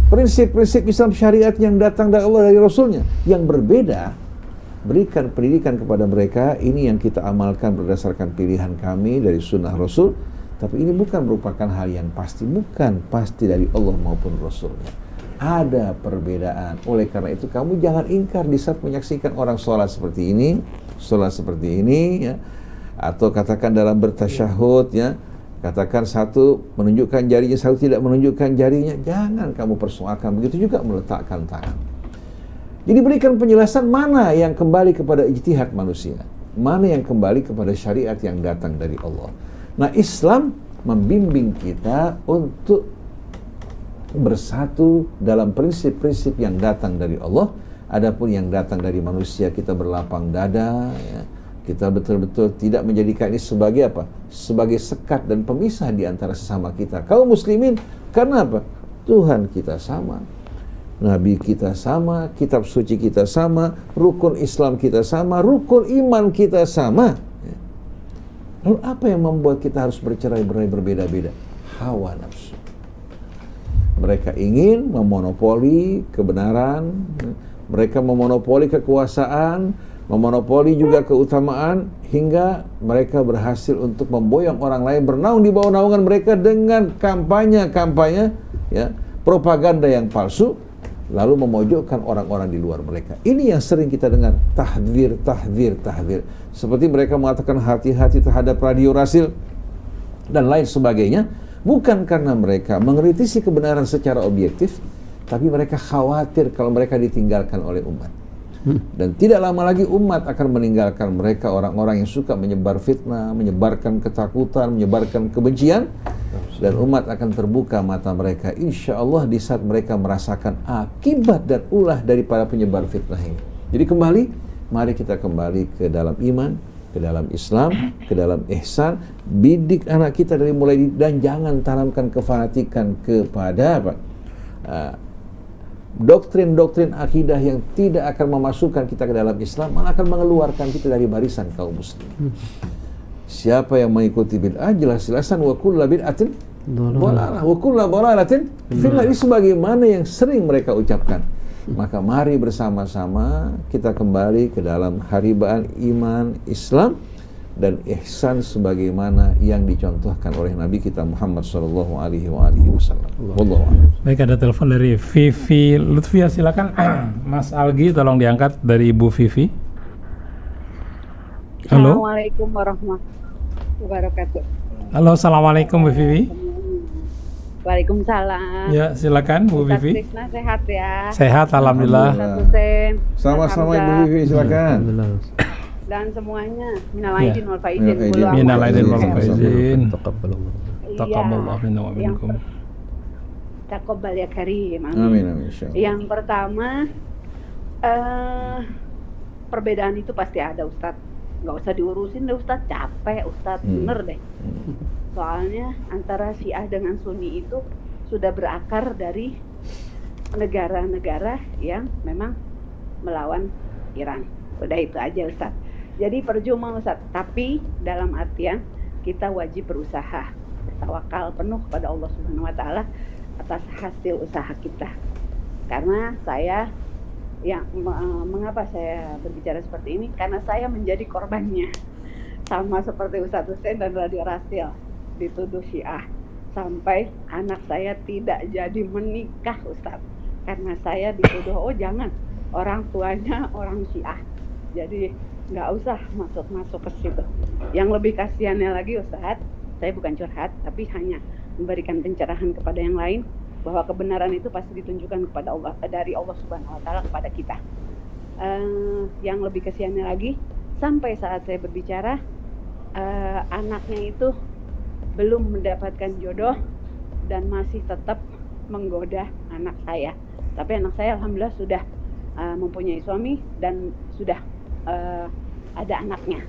prinsip-prinsip Islam syariat yang datang dari Allah, dari Rasulnya. Yang berbeda, berikan pendidikan kepada mereka. Ini yang kita amalkan berdasarkan pilihan kami dari sunnah Rasul. Tapi ini bukan merupakan hal yang pasti, bukan pasti dari Allah maupun Rasulnya. Ada perbedaan. Oleh karena itu kamu jangan ingkar di saat menyaksikan orang sholat seperti ini, ya. Atau katakan dalam bertasyahud, ya, katakan satu menunjukkan jarinya, satu tidak menunjukkan jarinya. Jangan kamu persoalkan. Begitu juga meletakkan tangan. Jadi berikan penjelasan mana yang kembali kepada ijtihad manusia, mana yang kembali kepada syariat yang datang dari Allah. Nah, Islam membimbing kita untuk bersatu dalam prinsip-prinsip yang datang dari Allah. Adapun yang datang dari manusia, kita berlapang dada, ya. Kita betul-betul tidak menjadikan ini sebagai apa? Sebagai sekat dan pemisah di antara sesama kita. Kaum muslimin, karena apa? Tuhan kita sama, Nabi kita sama, kitab suci kita sama, rukun Islam kita sama, rukun iman kita sama. Lalu apa yang membuat kita harus bercerai-berai, berbeda-beda? Hawa nafsu. Mereka ingin memonopoli kebenaran, mereka memonopoli kekuasaan, memonopoli juga keutamaan, hingga mereka berhasil untuk memboyong orang lain bernaung di bawah naungan mereka dengan kampanye, ya, propaganda yang palsu, lalu memojokkan orang-orang di luar mereka. Ini yang sering kita dengar, tahdzir. Seperti mereka mengatakan hati-hati terhadap radio Rasil dan lain sebagainya, bukan karena mereka mengkritisi kebenaran secara objektif, tapi mereka khawatir kalau mereka ditinggalkan oleh umat. Dan tidak lama lagi umat akan meninggalkan mereka, orang-orang yang suka menyebar fitnah, menyebarkan ketakutan, menyebarkan kebencian, dan umat akan terbuka mata mereka, insya Allah, di saat mereka merasakan akibat dan ulah daripada penyebar fitnah ini. Jadi mari kita kembali ke dalam iman, ke dalam Islam, ke dalam ihsan. Bidik anak kita dari mulai dan jangan tanamkan kefanatikan kepada apa? Doktrin-doktrin akidah yang tidak akan memasukkan kita ke dalam Islam, malah akan mengeluarkan kita dari barisan kaum muslim. Siapa yang mengikuti bid'ah, jelas-jelasan wa kullu bid'atin dhalalah wa kullu dhalalatin finnar, sebagaimana yang sering mereka ucapkan. Maka mari bersama-sama kita kembali ke dalam haribaan iman Islam dan ihsan sebagaimana yang dicontohkan oleh Nabi kita Muhammad sallallahu alaihi wasallam. Wallahu a'lam. Baik, ada telepon dari Vivi Lutfia, silakan. Mas Algi, tolong diangkat dari Ibu Vivi. Halo. Assalamualaikum warahmatullahi wabarakatuh. Halo, assalamualaikum Bu Vivi. Waalaikumsalam. Ya, silakan Bu Ustaz Vivi. Krisna sehat ya? Sehat, alhamdulillah. Ustaz Hussein. Sama-sama Ibu Alhamdulillah. Vivi, silakan. Dan semuanya minal aidin wal faizin. Minal aidin. Minal aidin wal Sama-sama. faizin. Taqabbalallah. Taqabbalallahu minna wa minkum. Taqabbal ya karim. Amin insyaallah. Yang pertama, perbedaan itu pasti ada, Ustadz. Nggak usah diurusin deh, Ustadz. Capek, Ustadz. Bener deh. Soalnya antara Syiah dengan Sunni itu sudah berakar dari negara-negara yang memang melawan Iran. Udah itu aja, Ustadz. Jadi percuma, Ustadz. Tapi dalam artian kita wajib berusaha, bertawakal penuh kepada Allah Subhanahu wa taala atas hasil usaha kita. Karena saya mengapa saya berbicara seperti ini? Karena saya menjadi korbannya. Sama seperti Ustadz Hussein dan Radio Rasil, dituduh Syiah. Sampai anak saya tidak jadi menikah, Ustadz. Karena saya dituduh, oh jangan, orang tuanya orang Syiah. Jadi nggak usah masuk ke situ. Yang lebih kasihannya lagi, Ustadz, saya bukan curhat, tapi hanya memberikan pencerahan kepada yang lain, bahwa kebenaran itu pasti ditunjukkan kepada Allah, dari Allah Subhanahu wa taala kepada kita. Yang lebih kasihannya lagi, sampai saat saya berbicara, anaknya itu belum mendapatkan jodoh dan masih tetap menggoda anak saya. Tapi anak saya alhamdulillah sudah mempunyai suami dan sudah ada anaknya.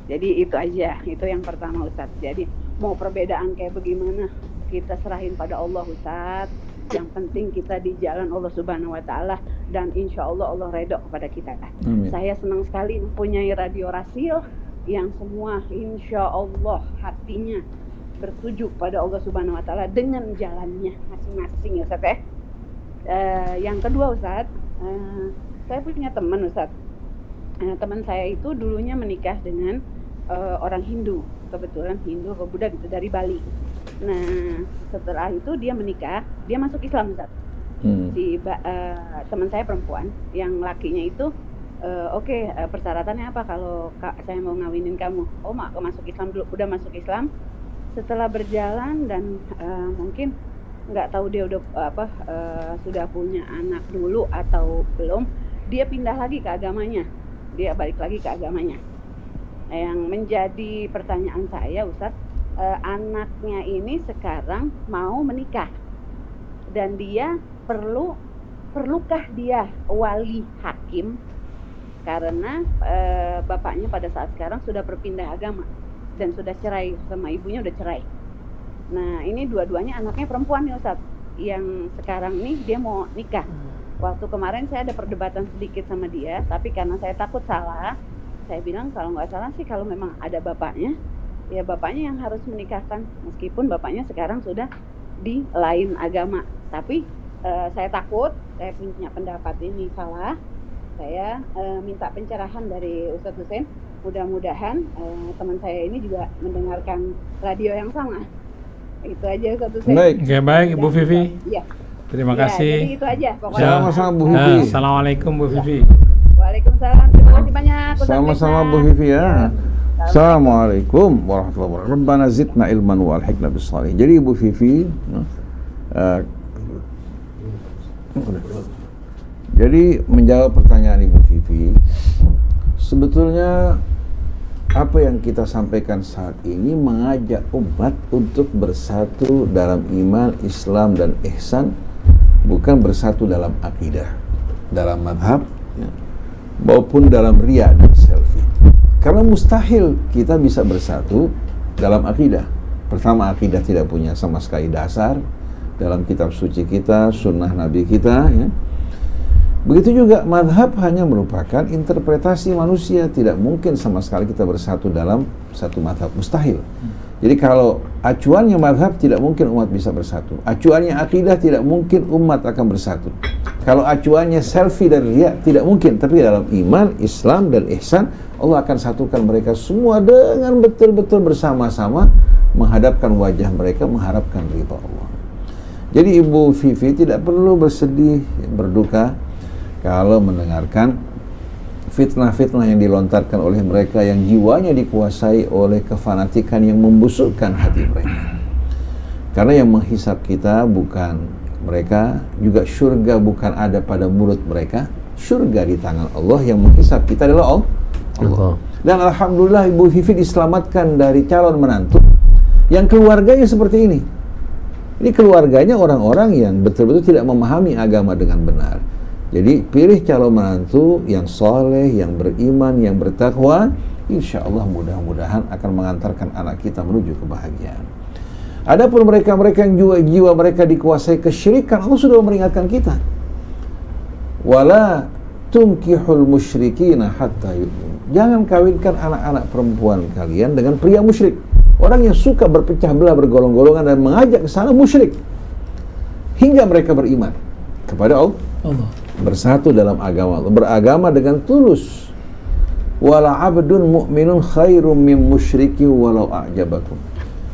Jadi itu aja, itu yang pertama Ustadz. Jadi mau perbedaan kayak bagaimana, kita serahin pada Allah Ustadz. Yang penting kita di jalan Allah Subhanahu wa Ta'ala, dan insya Allah Allah redho kepada kita. Amin. Saya senang sekali mempunyai Radio Rasil yang semua insya Allah hatinya bertuju pada Allah Subhanahu wa Ta'ala dengan jalannya masing-masing ya Ustadz ya. Yang kedua Ustadz, saya punya teman Ustadz. Teman saya itu dulunya menikah dengan orang Hindu, kebetulan Hindu atau Buddha gitu, dari Bali. Nah setelah itu dia menikah, dia masuk Islam Ustadz. Teman saya perempuan, yang lakinya itu oke, persyaratannya apa kalau saya mau ngawinin kamu? Oh mak, masuk Islam dulu. Udah masuk Islam. Setelah berjalan dan mungkin nggak tahu dia udah sudah punya anak dulu atau belum, dia pindah lagi ke agamanya, dia balik lagi ke agamanya. Yang menjadi pertanyaan saya Ustadz, anaknya ini sekarang mau menikah dan dia perlukah dia wali hakim karena bapaknya pada saat sekarang sudah berpindah agama dan sudah cerai sama ibunya, udah cerai. Nah ini dua-duanya anaknya perempuan nih Ustadz, yang sekarang nih dia mau nikah. Waktu kemarin saya ada perdebatan sedikit sama dia, tapi karena saya takut salah, saya bilang kalau nggak salah sih kalau memang ada bapaknya, ya bapaknya yang harus menikahkan, meskipun bapaknya sekarang sudah di lain agama. Tapi saya takut, saya punya pendapat ini salah. Saya minta pencerahan dari Ustadz Hussein. Mudah-mudahan teman saya ini juga mendengarkan radio yang sama. Itu aja Ustadz Hussein. Baik Ibu Vivi. Iya. Terima Ya, kasih. jadi itu aja pokoknya. Sama-sama Bu Vivi. Assalamualaikum Bu Vivi. Waalaikumsalam. Terima kasih banyak. Ustadz Sama-sama Hussein. Bu Vivi ya. Assalamualaikum warahmatullahi wabarakatuh. Rabbana zidna ilman wa alhiqna bis-shalihin. Jadi Bu Vivi, jadi menjawab pertanyaan Ibu Vivi, sebetulnya apa yang kita sampaikan saat ini mengajak umat untuk bersatu dalam iman, Islam dan ihsan, bukan bersatu dalam akidah, dalam madhab ya, maupun dalam riya dan selfie. Karena mustahil kita bisa bersatu dalam akidah. Pertama, akidah tidak punya sama sekali dasar dalam kitab suci kita, sunnah Nabi kita ya. Begitu juga madhab hanya merupakan interpretasi manusia, tidak mungkin sama sekali kita bersatu dalam satu madhab, mustahil. Jadi kalau acuannya madhab, tidak mungkin umat bisa bersatu. Acuannya akidah, tidak mungkin umat akan bersatu. Kalau acuannya selfie dan riya, tidak mungkin. Tapi dalam iman, Islam dan ihsan, Allah akan satukan mereka semua dengan betul-betul bersama-sama menghadapkan wajah mereka, mengharapkan ridha Allah. Jadi Ibu Vivi tidak perlu bersedih, berduka kalau mendengarkan fitnah-fitnah yang dilontarkan oleh mereka yang jiwanya dikuasai oleh kefanatikan yang membusukkan hati mereka. Karena yang menghisap kita bukan mereka, juga surga bukan ada pada mulut mereka. Surga di tangan Allah, yang menghisap kita adalah Allah. Dan alhamdulillah Ibu Vivi diselamatkan dari calon menantu yang keluarganya seperti ini. Ini keluarganya orang-orang yang betul-betul tidak memahami agama dengan benar. Jadi pilih calon menantu yang soleh, yang beriman, yang bertakwa, insya Allah mudah-mudahan akan mengantarkan anak kita menuju kebahagiaan. Adapun mereka-mereka yang jiwa mereka dikuasai kesyirikan, Allah sudah memperingatkan kita. Wala tunkihul musyrikina hatta yu'minu. Jangan kawinkan anak-anak perempuan kalian dengan pria musyrik. Orang yang suka berpecah belah, bergolong-golongan dan mengajak ke sana musyrik hingga mereka beriman kepada Allah. Bersatu dalam agama Allah, beragama dengan tulus. Wala abdun mu'minun khairum min musyriki walau a'jabakum.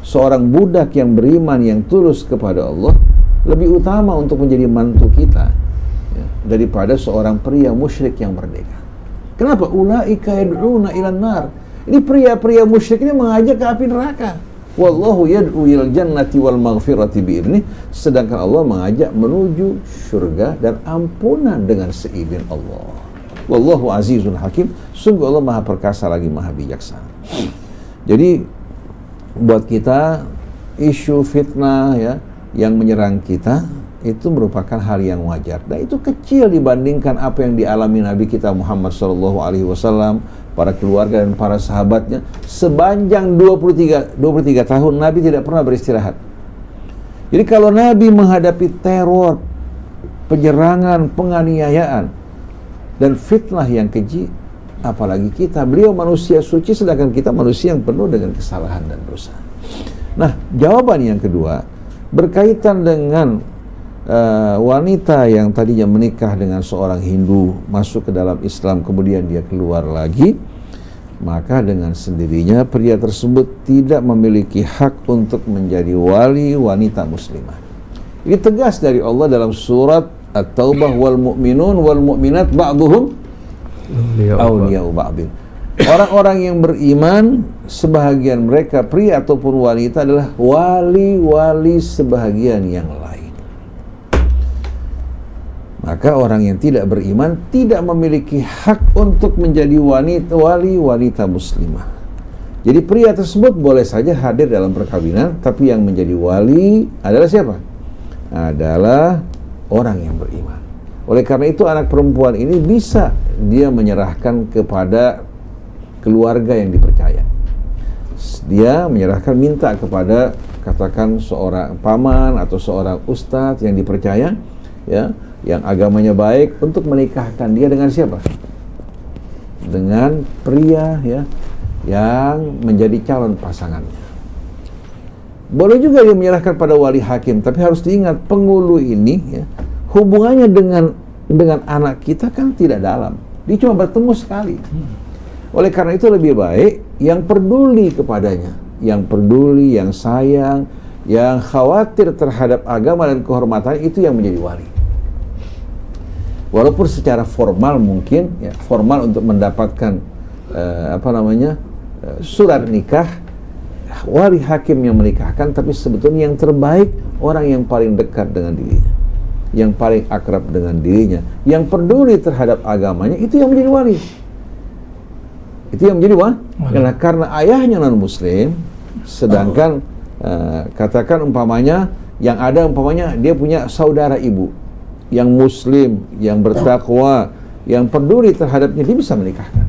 Seorang budak yang beriman, yang tulus kepada Allah, lebih utama untuk menjadi mantu kita ya, daripada seorang pria musyrik yang merdeka. Kenapa? Ulaika yad'una ilan nar. Ini pria-pria musyrik ini mengajak ke api neraka. Wallahu yad'u ilal jannati wal maghfirati bi'idnih. Sedangkan Allah mengajak menuju surga dan ampunan dengan seizin Allah. Wallahu azizun hakim. Sungguh Allah maha perkasa lagi maha bijaksana. Jadi buat kita isu fitnah ya yang menyerang kita itu merupakan hal yang wajar. Dan itu kecil dibandingkan apa yang dialami Nabi kita Muhammad SAW, para keluarga dan para sahabatnya. Sepanjang 23 tahun Nabi tidak pernah beristirahat. Jadi kalau Nabi menghadapi teror, penyerangan, penganiayaan, dan fitnah yang keji, apalagi kita. Beliau manusia suci, sedangkan kita manusia yang penuh dengan kesalahan dan dosa. Nah, jawaban yang kedua berkaitan dengan wanita yang tadinya menikah dengan seorang Hindu, masuk ke dalam Islam, kemudian dia keluar lagi, maka dengan sendirinya pria tersebut tidak memiliki hak untuk menjadi wali wanita muslimah. Ini tegas dari Allah dalam surat At-Taubah, wal mu'minun wal mu'minat ba'duhum awliya'u ba'din. Orang-orang yang beriman, sebahagian mereka pria ataupun wanita adalah wali-wali sebahagian yang lain. Maka orang yang tidak beriman tidak memiliki hak untuk menjadi wali wanita muslimah. Jadi pria tersebut boleh saja hadir dalam perkawinan, tapi yang menjadi wali adalah siapa? Adalah orang yang beriman. Oleh karena itu anak perempuan ini bisa dia menyerahkan kepada keluarga yang dipercaya. Dia menyerahkan, minta kepada katakan seorang paman atau seorang ustadz yang dipercaya, ya, yang agamanya baik, untuk menikahkan dia dengan siapa? Dengan pria, ya, yang menjadi calon pasangannya. Boleh juga dia menyerahkan pada wali hakim, tapi harus diingat penghulu ini, ya, hubungannya dengan anak kita kan tidak dalam. Dia cuma bertemu sekali. Oleh karena itu lebih baik yang peduli kepadanya, yang peduli, yang sayang, yang khawatir terhadap agama dan kehormatan, itu yang menjadi wali. Walaupun secara formal mungkin, ya, formal untuk mendapatkan surat nikah, wali hakim yang menikahkan, tapi sebetulnya yang terbaik orang yang paling dekat dengan dirinya, yang paling akrab dengan dirinya, yang peduli terhadap agamanya, itu yang menjadi wali. Itu yang menjadi wali. Karena ayahnya non muslim, sedangkan katakan umpamanya yang ada umpamanya dia punya saudara ibu yang muslim, yang bertakwa, yang peduli terhadapnya, dia bisa menikahkan.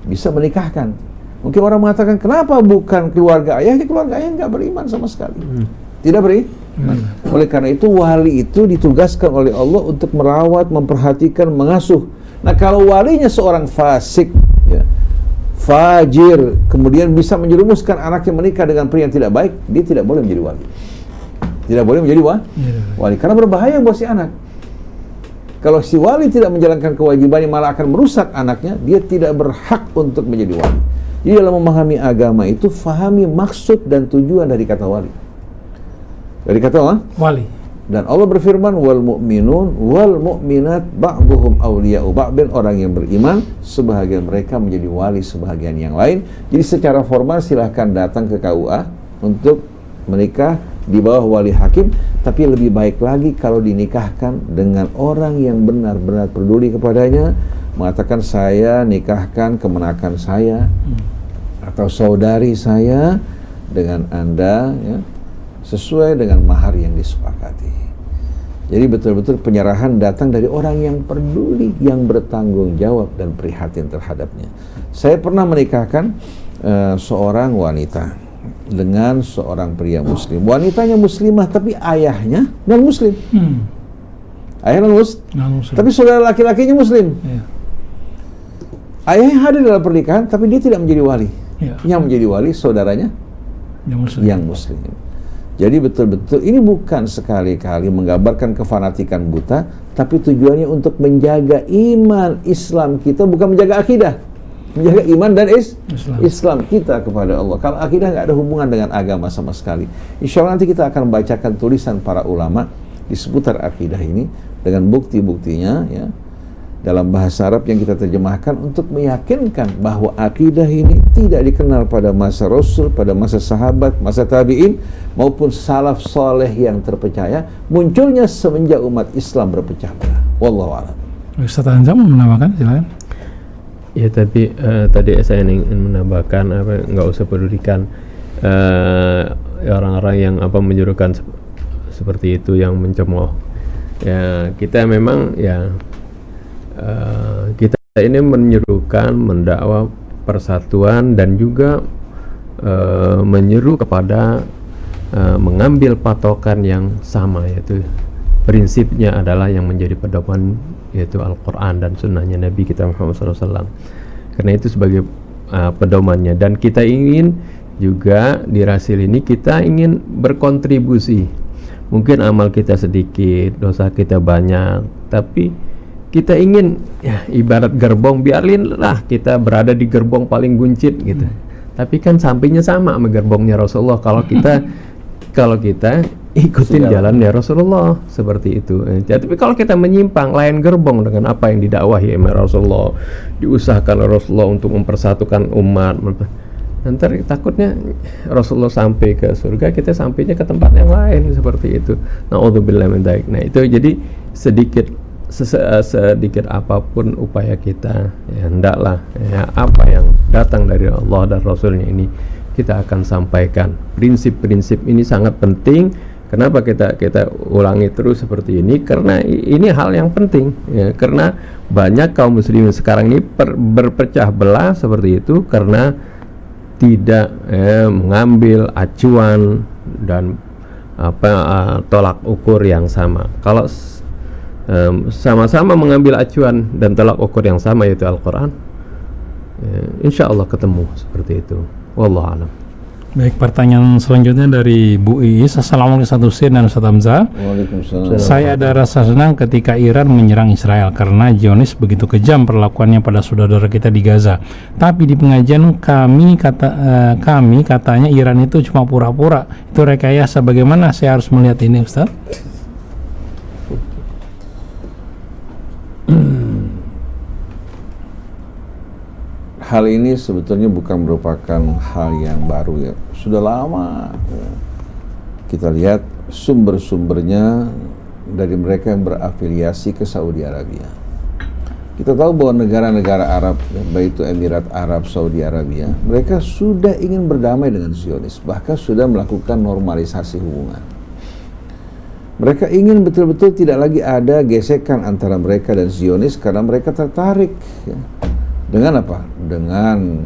Bisa menikahkan. Mungkin orang mengatakan, kenapa bukan keluarga ayahnya? Keluarga ayah nggak beriman sama sekali. Tidak beriman. Oleh karena itu wali itu ditugaskan oleh Allah untuk merawat, memperhatikan, mengasuh. Nah, kalau walinya seorang fasik, ya, fajir, kemudian bisa menjerumuskan anaknya menikah dengan pria yang tidak baik, dia tidak boleh menjadi wali. Tidak boleh menjadi wali, karena berbahaya buat si anak. Kalau si wali tidak menjalankan kewajibannya, malah akan merusak anaknya, dia tidak berhak untuk menjadi wali. Jadi dalam memahami agama itu, fahami maksud dan tujuan dari kata wali. Dari kata wali. Dan Allah berfirman, wal mu'minun wal mu'minat ba'duhum awliya'u ba'din. Orang yang beriman, sebahagian mereka menjadi wali sebahagian yang lain. Jadi secara formal silahkan datang ke KUA untuk menikah di bawah wali hakim, tapi lebih baik lagi kalau dinikahkan dengan orang yang benar-benar peduli kepadanya, mengatakan saya nikahkan kemenakan saya atau saudari saya dengan Anda, ya, sesuai dengan mahar yang disepakati. Jadi betul-betul penyerahan datang dari orang yang peduli, yang bertanggung jawab dan prihatin terhadapnya. Saya pernah menikahkan seorang wanita dengan seorang pria muslim. Wanitanya muslimah, tapi ayahnya non muslim. Ayahnya non muslim. Tapi saudara laki-lakinya muslim. Ayahnya hadir dalam pernikahan, tapi dia tidak menjadi wali. Yang menjadi wali saudaranya yang muslim. Jadi betul-betul ini bukan sekali-kali menggambarkan kefanatikan buta, tapi tujuannya untuk menjaga iman Islam kita, bukan menjaga akidah. Menjaga iman dan Islam kita kepada Allah. Kalau akidah nggak ada hubungan dengan agama sama sekali. Insya Allah nanti kita akan membacakan tulisan para ulama di seputar akidah ini dengan bukti-buktinya, ya, dalam bahasa Arab yang kita terjemahkan untuk meyakinkan bahwa akidah ini tidak dikenal pada masa Rasul, pada masa sahabat, masa tabi'in, maupun salaf soleh yang terpercaya, munculnya semenjak umat Islam berpecah belah. Wallahu a'lam. Ustaz Anzam menambahkan, silakan. Ya, tapi tadi saya ingin menambahkan, nggak usah pedulikan orang-orang yang menjurukan seperti itu yang mencemooh. Ya, kita memang ya kita ini menyerukan, mendakwa persatuan dan juga menyeru kepada mengambil patokan yang sama, yaitu prinsipnya adalah yang menjadi pedoman yaitu Al-Quran dan sunnahnya Nabi kita Muhammad SAW. Karena itu sebagai pedomannya, dan kita ingin juga di Rasil ini kita ingin berkontribusi. Mungkin amal kita sedikit, dosa kita banyak, tapi kita ingin ya ibarat gerbong, biarlinlah kita berada di gerbong paling buncit gitu. Tapi kan sampingnya sama gerbongnya Rasulullah kalau kita ikutin jalannya Rasulullah seperti itu. Tapi kalau kita menyimpang lain gerbong dengan apa yang didakwahi oleh Rasulullah, diusahakan oleh Rasulullah untuk mempersatukan umat, nanti takutnya Rasulullah sampai ke surga, kita sampainya ke tempat yang lain seperti itu. Na'udzubillah min dzalik. Nah, itu jadi sedikit apapun upaya kita, ya hendaklah ya apa yang datang dari Allah dan Rasulnya ini kita akan sampaikan. Prinsip-prinsip ini sangat penting. Kenapa kita ulangi terus seperti ini? Karena ini hal yang penting ya, karena banyak kaum muslimin sekarang ini berpecah belah seperti itu karena tidak mengambil acuan dan tolak ukur yang sama. Kalau sama-sama mengambil acuan dan tolak ukur yang sama yaitu Al-Quran, insya Allah ketemu seperti itu. Wallahu a'lam. Baik, pertanyaan selanjutnya dari Bu Iis. Assalamualaikum Ustaz Husain dan Ustaz Hamzah. Waalaikumsalam. Saya ada rasa senang ketika Iran menyerang Israel karena Zionis begitu kejam perlakuannya pada saudara kita di Gaza. Tapi di pengajian kami katanya Iran itu cuma pura-pura, itu rekayasa. Bagaimana saya harus melihat ini, Ustaz? Hal ini sebetulnya bukan merupakan hal yang baru ya. Sudah lama kita lihat sumber-sumbernya dari mereka yang berafiliasi ke Saudi Arabia. Kita tahu bahwa negara-negara Arab, baik itu Emirat Arab, Saudi Arabia, mereka sudah ingin berdamai dengan Zionis, bahkan sudah melakukan normalisasi hubungan. Mereka ingin betul-betul tidak lagi ada gesekan antara mereka dan Zionis karena mereka tertarik ya. Dengan apa? Dengan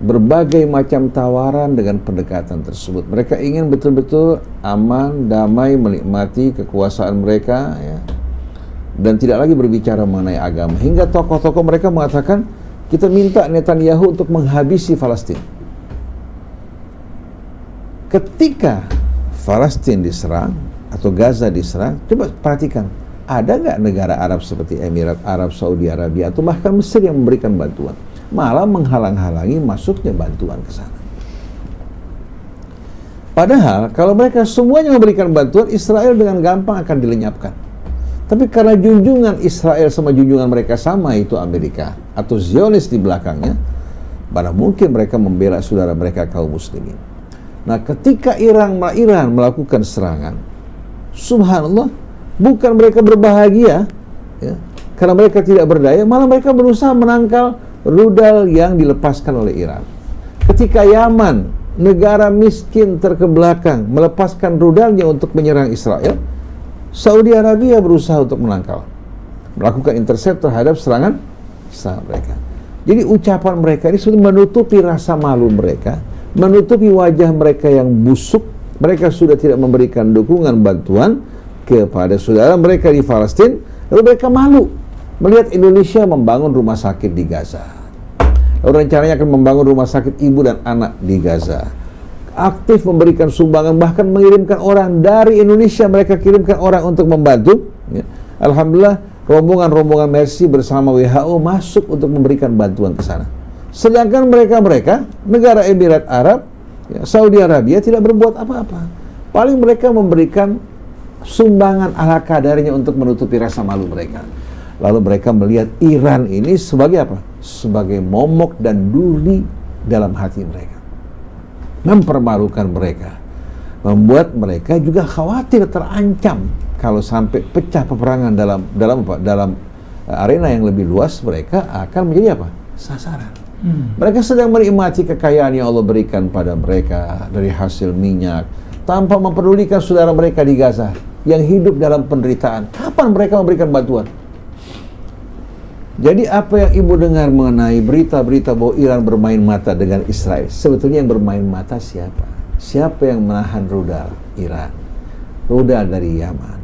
berbagai macam tawaran dengan pendekatan tersebut. Mereka ingin betul-betul aman, damai, menikmati kekuasaan mereka ya. Dan tidak lagi berbicara mengenai agama. Hingga tokoh-tokoh mereka mengatakan, kita minta Netanyahu untuk menghabisi Palestina. Ketika Palestina diserang atau Gaza diserang, coba perhatikan, ada nggak negara Arab seperti Emirat Arab, Saudi Arabia, atau bahkan Mesir yang memberikan bantuan? Malah menghalang-halangi masuknya bantuan ke sana. Padahal kalau mereka semuanya memberikan bantuan, Israel dengan gampang akan dilenyapkan. Tapi karena junjungan Israel sama junjungan mereka sama, itu Amerika atau Zionis di belakangnya, mana mungkin mereka membela saudara mereka kaum muslimin. Nah, ketika Iran melakukan serangan, subhanallah, bukan mereka berbahagia ya, karena mereka tidak berdaya, malah mereka berusaha menangkal rudal yang dilepaskan oleh Iran. Ketika Yaman, negara miskin terkebelakang, melepaskan rudalnya untuk menyerang Israel, Saudi Arabia berusaha untuk menangkal, melakukan intercept terhadap serangan mereka. Jadi ucapan mereka ini sudah menutupi rasa malu mereka, menutupi wajah mereka yang busuk. Mereka sudah tidak memberikan dukungan bantuan kepada saudara mereka di Palestina, lalu mereka malu melihat Indonesia membangun rumah sakit di Gaza. Lalu rencananya akan membangun rumah sakit ibu dan anak di Gaza. Aktif memberikan sumbangan, bahkan mengirimkan orang dari Indonesia, mereka kirimkan orang untuk membantu ya. Alhamdulillah, rombongan-rombongan Mercy bersama WHO masuk untuk memberikan bantuan ke sana. Sedangkan mereka negara Emirat Arab ya, Saudi Arabia tidak berbuat apa-apa. Paling mereka memberikan sumbangan ala kadarnya untuk menutupi rasa malu mereka. Lalu mereka melihat Iran ini sebagai apa? Sebagai momok dan duri dalam hati mereka, mempermalukan mereka, membuat mereka juga khawatir, terancam kalau sampai pecah peperangan dalam arena yang lebih luas, mereka akan menjadi apa? Sasaran. Mereka sedang menikmati kekayaan yang Allah berikan pada mereka dari hasil minyak, tanpa mempedulikan saudara mereka di Gaza yang hidup dalam penderitaan. Kapan mereka memberikan bantuan? Jadi apa yang ibu dengar mengenai berita-berita bahwa Iran bermain mata dengan Israel, sebetulnya yang bermain mata siapa? Siapa yang menahan rudal? Iran. Rudal dari Yaman.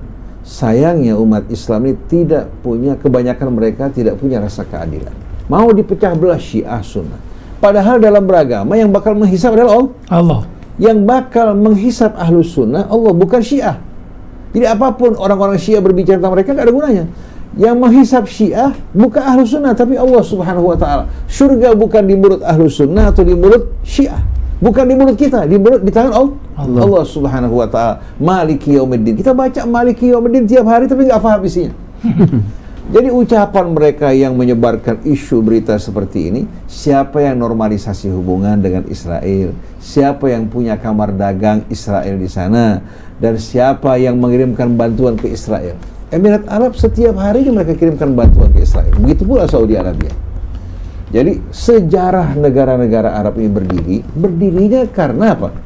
Sayangnya umat Islam ini tidak punya, kebanyakan mereka tidak punya rasa keadilan. Mau dipecah belah Syiah Sunnah. Padahal dalam beragama yang bakal menghisap adalah Allah. Yang bakal menghisap Ahlus Sunnah Allah, bukan Syiah. Jadi apapun orang-orang Syiah berbicara tentang mereka gak ada gunanya. Yang menghisap Syiah bukan Ahlus Sunnah tapi Allah Subhanahu wa taala. Surga bukan di mulut Ahlus Sunnah atau di mulut Syiah. Bukan di mulut kita, di tangan Allah Subhanahu wa taala. Maliki yaumiddin. Kita baca Maliki yaumiddin tiap hari tapi enggak paham isinya. Jadi ucapan mereka yang menyebarkan isu berita seperti ini, siapa yang normalisasi hubungan dengan Israel? Siapa yang punya kamar dagang Israel di sana? Dan siapa yang mengirimkan bantuan ke Israel? Emirat Arab setiap hari mereka kirimkan bantuan ke Israel. Begitu pula Saudi Arabia. Jadi sejarah negara-negara Arab ini berdirinya karena apa?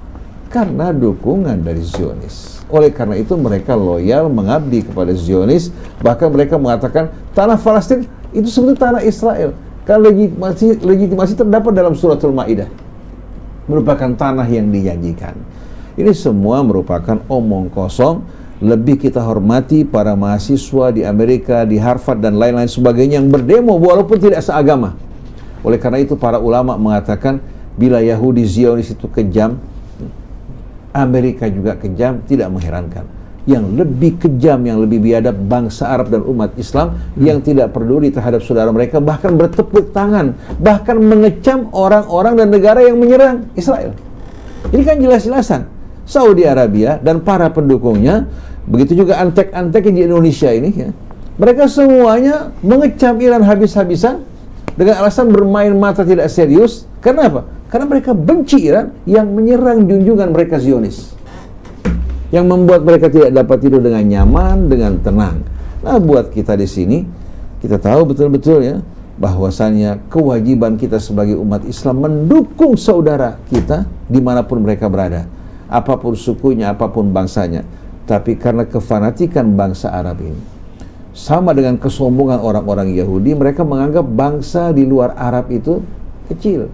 Karena dukungan dari Zionis. Oleh karena itu mereka loyal mengabdi kepada Zionis. Bahkan mereka mengatakan tanah Palestina itu sebetulnya tanah Israel. Karena legitimasi terdapat dalam suratul Maidah. Merupakan tanah yang dijanjikan. Ini semua merupakan omong kosong. Lebih kita hormati para mahasiswa di Amerika, di Harvard dan lain-lain sebagainya yang berdemo walaupun tidak seagama. Oleh karena itu para ulama mengatakan bila Yahudi Zionis itu kejam, Amerika juga kejam, tidak mengherankan. Yang lebih kejam, yang lebih biadab bangsa Arab dan umat Islam yang tidak peduli terhadap saudara mereka, bahkan bertepuk tangan, bahkan mengecam orang-orang dan negara yang menyerang Israel. Ini kan jelas-jelasan Saudi Arabia dan para pendukungnya, begitu juga antek-antek di Indonesia ini ya, mereka semuanya mengecam Iran habis-habisan dengan alasan bermain mata tidak serius. Karena apa? Karena mereka benci Iran yang menyerang junjungan mereka Zionis, yang membuat mereka tidak dapat tidur dengan nyaman, dengan tenang. Nah, buat kita di sini, kita tahu betul-betul ya, bahwasannya kewajiban kita sebagai umat Islam mendukung saudara kita dimanapun mereka berada, apapun sukunya, apapun bangsanya. Tapi karena kefanatikan bangsa Arab ini, sama dengan kesombongan orang-orang Yahudi, mereka menganggap bangsa di luar Arab itu kecil.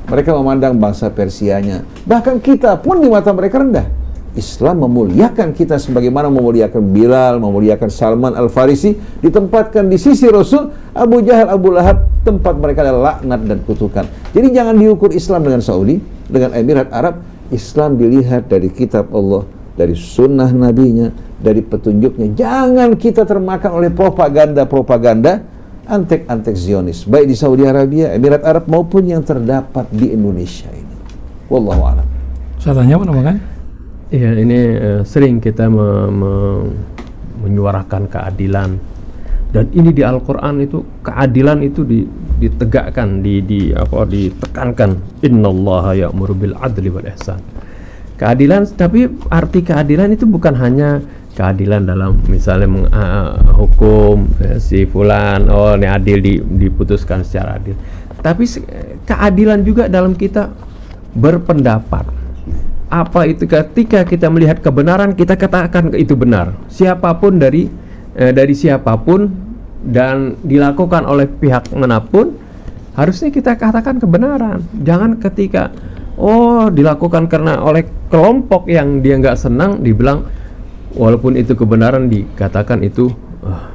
Mereka memandang bangsa Persianya, bahkan kita pun di mata mereka rendah. Islam memuliakan kita sebagaimana memuliakan Bilal, memuliakan Salman Al-Farisi, ditempatkan di sisi Rasul. Abu Jahal, Abu Lahab, tempat mereka adalah laknat dan kutukan. Jadi jangan diukur Islam dengan Saudi, dengan Emirat Arab. Islam dilihat dari kitab Allah, dari sunnah nabinya, dari petunjuknya. Jangan kita termakan oleh propaganda antek-antek Zionis, baik di Saudi Arabia, Emirat Arab maupun yang terdapat di Indonesia ini. Wallahu a'lam. Saya tanya apa namanya? Iya, ini sering kita menyuarakan keadilan, dan ini di Al-Quran itu keadilan itu ditegakkan, ditekankan. Innallaha ya'muru bil adli wal ihsan. Keadilan, tapi arti keadilan itu bukan hanya keadilan dalam misalnya hukum si fulan, oh ini adil, diputuskan secara adil, tapi keadilan juga dalam kita berpendapat. Apa itu? Ketika kita melihat kebenaran, kita katakan itu benar, siapapun dari siapapun dan dilakukan oleh pihak manapun, harusnya kita katakan kebenaran. Jangan ketika dilakukan karena oleh kelompok yang dia nggak senang, dibilang walaupun itu kebenaran, dikatakan itu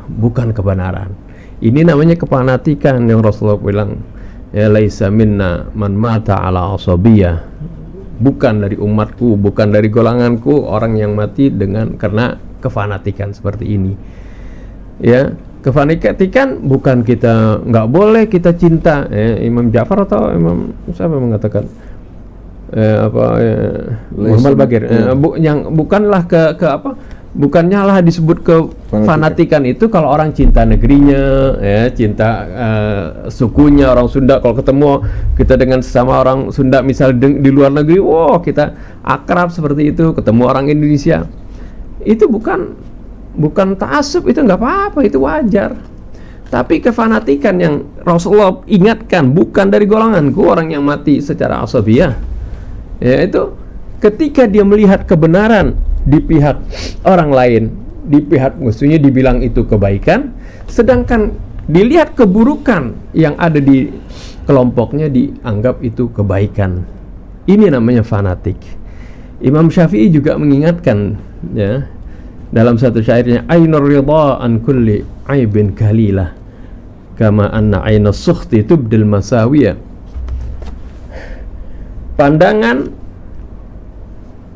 bukan kebenaran. Ini namanya kefanatikan yang Rasulullah bilang, ya laisa minna man mata ala asabiyah. Bukan dari umatku, bukan dari golonganku orang yang mati karena kefanatikan seperti ini. Ya, kefanatikan bukan kita nggak boleh kita cinta. Imam Ja'far atau Imam siapa yang mengatakan? Muhammad Bagir, bukanlah bukannya lah disebut kefanatikan itu kalau orang cinta negerinya, cinta sukunya. Orang Sunda kalau ketemu kita dengan sesama orang Sunda misal di luar negeri, kita akrab seperti itu. Ketemu orang Indonesia, itu bukan ta'assub, itu nggak apa-apa, itu wajar. Tapi kefanatikan yang Rasulullah ingatkan, bukan dari golonganku orang yang mati secara asabiyah, ya itu ketika dia melihat kebenaran di pihak orang lain, di pihak musuhnya dibilang itu kebaikan, sedangkan dilihat keburukan yang ada di kelompoknya dianggap itu kebaikan. Ini namanya fanatik. Imam Syafi'i juga mengingatkan, ya, dalam satu syairnya, ainur ridha an kulli aibin kalilah kama anna ainas sukhti tubdil masawiyah. Pandangan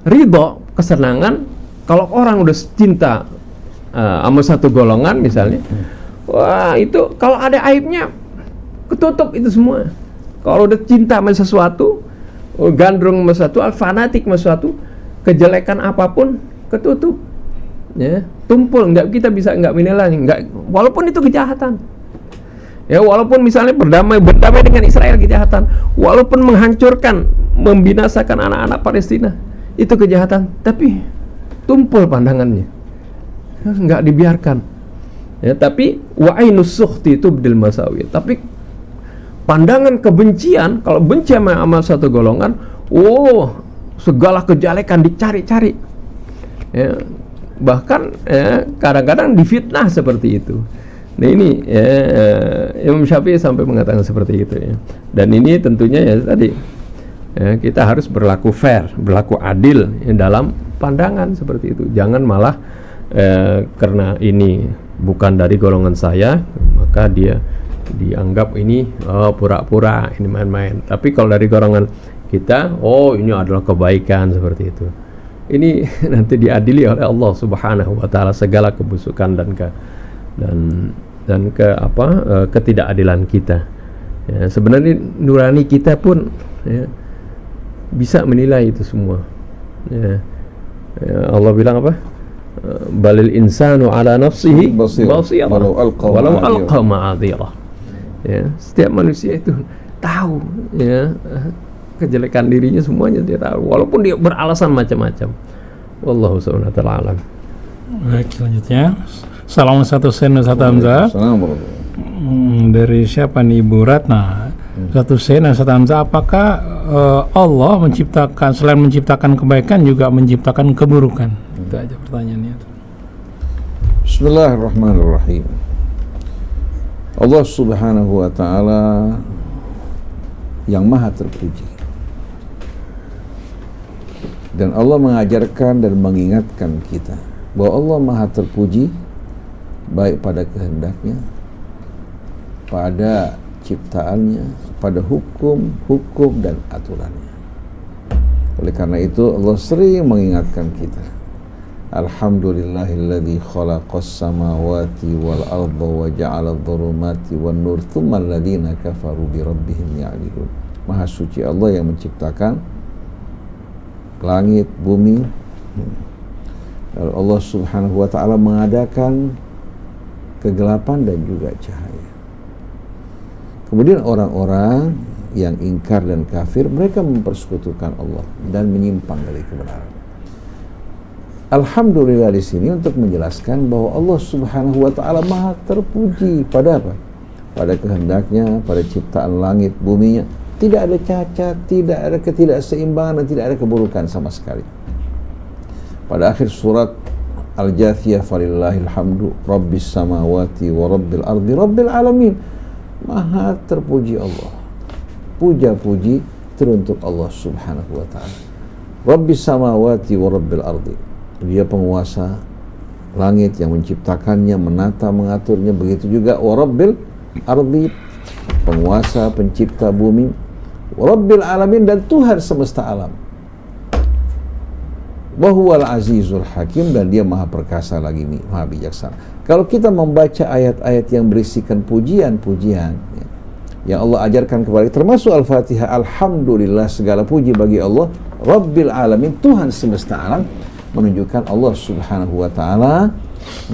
ridha, kesenangan, kalau orang udah cinta sama satu golongan misalnya, wah itu kalau ada aibnya ketutup itu semua. Kalau udah cinta sama sesuatu, gandrung sama sesuatu, fanatik sama sesuatu, kejelekan apapun ketutup, ya, tumpul, kita bisa nggak menilai, walaupun itu kejahatan, ya, walaupun misalnya berdamai dengan Israel kejahatan, walaupun menghancurkan, membinasakan anak-anak Palestina itu kejahatan, tapi tumpul pandangannya, nggak dibiarkan, ya. Tapi wa ainus sukhti tubdil masawi, tapi pandangan kebencian, kalau benci sama satu golongan, segala kejelekan dicari-cari, ya. Bahkan kadang-kadang difitnah seperti itu. Nah ini Imam Syafi'i sampai mengatakan seperti itu, ya. Dan ini tentunya ya tadi, ya, kita harus berlaku fair, berlaku adil, ya, dalam pandangan seperti itu. Jangan malah karena ini bukan dari golongan saya, maka dia dianggap ini pura-pura, ini main-main. Tapi kalau dari golongan kita, ini adalah kebaikan, seperti itu. Ini nanti diadili oleh Allah Subhanahu wa taala segala kebusukan dan ketidakadilan kita. Ya, sebenarnya nurani kita pun, ya, bisa menilai itu semua. Ya, Allah bilang apa? Balil insanu ala nafsihi basirah walau alqa ma'adhirah. Ya, setiap manusia itu tahu, ya, kejelekan dirinya, semuanya dia tahu, walaupun dia beralasan macam-macam. Wallahu subhanahu wa ta'ala alam. Baik, selanjutnya Salam satu sen satu Hamzah. Dari siapa nih, Ibu Ratna? Satu sen satu Hamzah. Apakah Allah menciptakan, selain menciptakan kebaikan, juga menciptakan keburukan? Itu aja pertanyaannya. Bismillahirrahmanirrahim. Allah Subhanahu wa ta'ala yang maha terpuji, dan Allah mengajarkan dan mengingatkan kita bahwa Allah maha terpuji baik pada kehendaknya, pada ciptaannya, pada hukum dan aturannya. Oleh karena itu Allah sering mengingatkan kita, Alhamdulillahilladzi khalaqas samawati wal arda wa ja'ala adh-dhulumati wan nur tsumma alladziina kafaru bi rabbihim ya'dilun. Maha suci Allah yang menciptakan langit, bumi. Lalu Allah Subhanahu wa ta'ala mengadakan kegelapan dan juga cahaya. Kemudian orang-orang yang ingkar dan kafir, mereka mempersekutukan Allah dan menyimpang dari kebenaran. Alhamdulillah di sini untuk menjelaskan bahwa Allah Subhanahu wa ta'ala maha terpuji pada apa? Pada kehendaknya, pada ciptaan langit, buminya. Tidak ada cacat, tidak ada ketidakseimbangan, dan tidak ada keburukan sama sekali. Pada akhir surat Al-Jathiyah, falillahil hamdu rabbis samawati wa rabbil ardi rabbil alamin. Maha terpuji Allah. Puja-puji teruntuk Allah Subhanahu wa ta'ala. Rabbis samawati wa rabbil ardi. Dia penguasa langit yang menciptakannya, menata, mengaturnya. Begitu juga wa rabbil ardi, penguasa, pencipta bumi. Wa rabbil alamin, dan Tuhan semesta alam. Wa huwal azizul hakim, dan dia maha perkasa lagi, maha bijaksana. Kalau kita membaca ayat-ayat yang berisikan pujian-pujian, ya, yang Allah ajarkan kepada kita, termasuk Al-Fatihah, Alhamdulillah, segala puji bagi Allah Rabbil alamin, Tuhan semesta alam, menunjukkan Allah Subhanahu wa ta'ala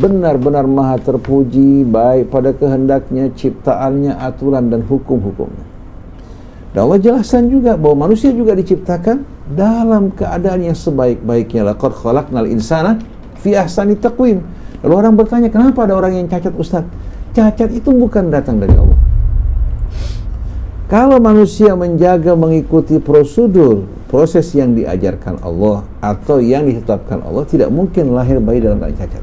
benar-benar maha terpuji baik pada kehendaknya, ciptaannya, aturan dan hukum-hukumnya. Dan Allah jelaskan juga bahwa manusia juga diciptakan dalam keadaan yang sebaik-baiknya. Laqad khalaqnal insana fi ahsani taqwim. Lalu orang bertanya, kenapa ada orang yang cacat, Ustaz? Cacat itu bukan datang dari Allah. Kalau manusia menjaga mengikuti prosedur, proses yang diajarkan Allah atau yang ditetapkan Allah, tidak mungkin lahir bayi dalam keadaan cacat.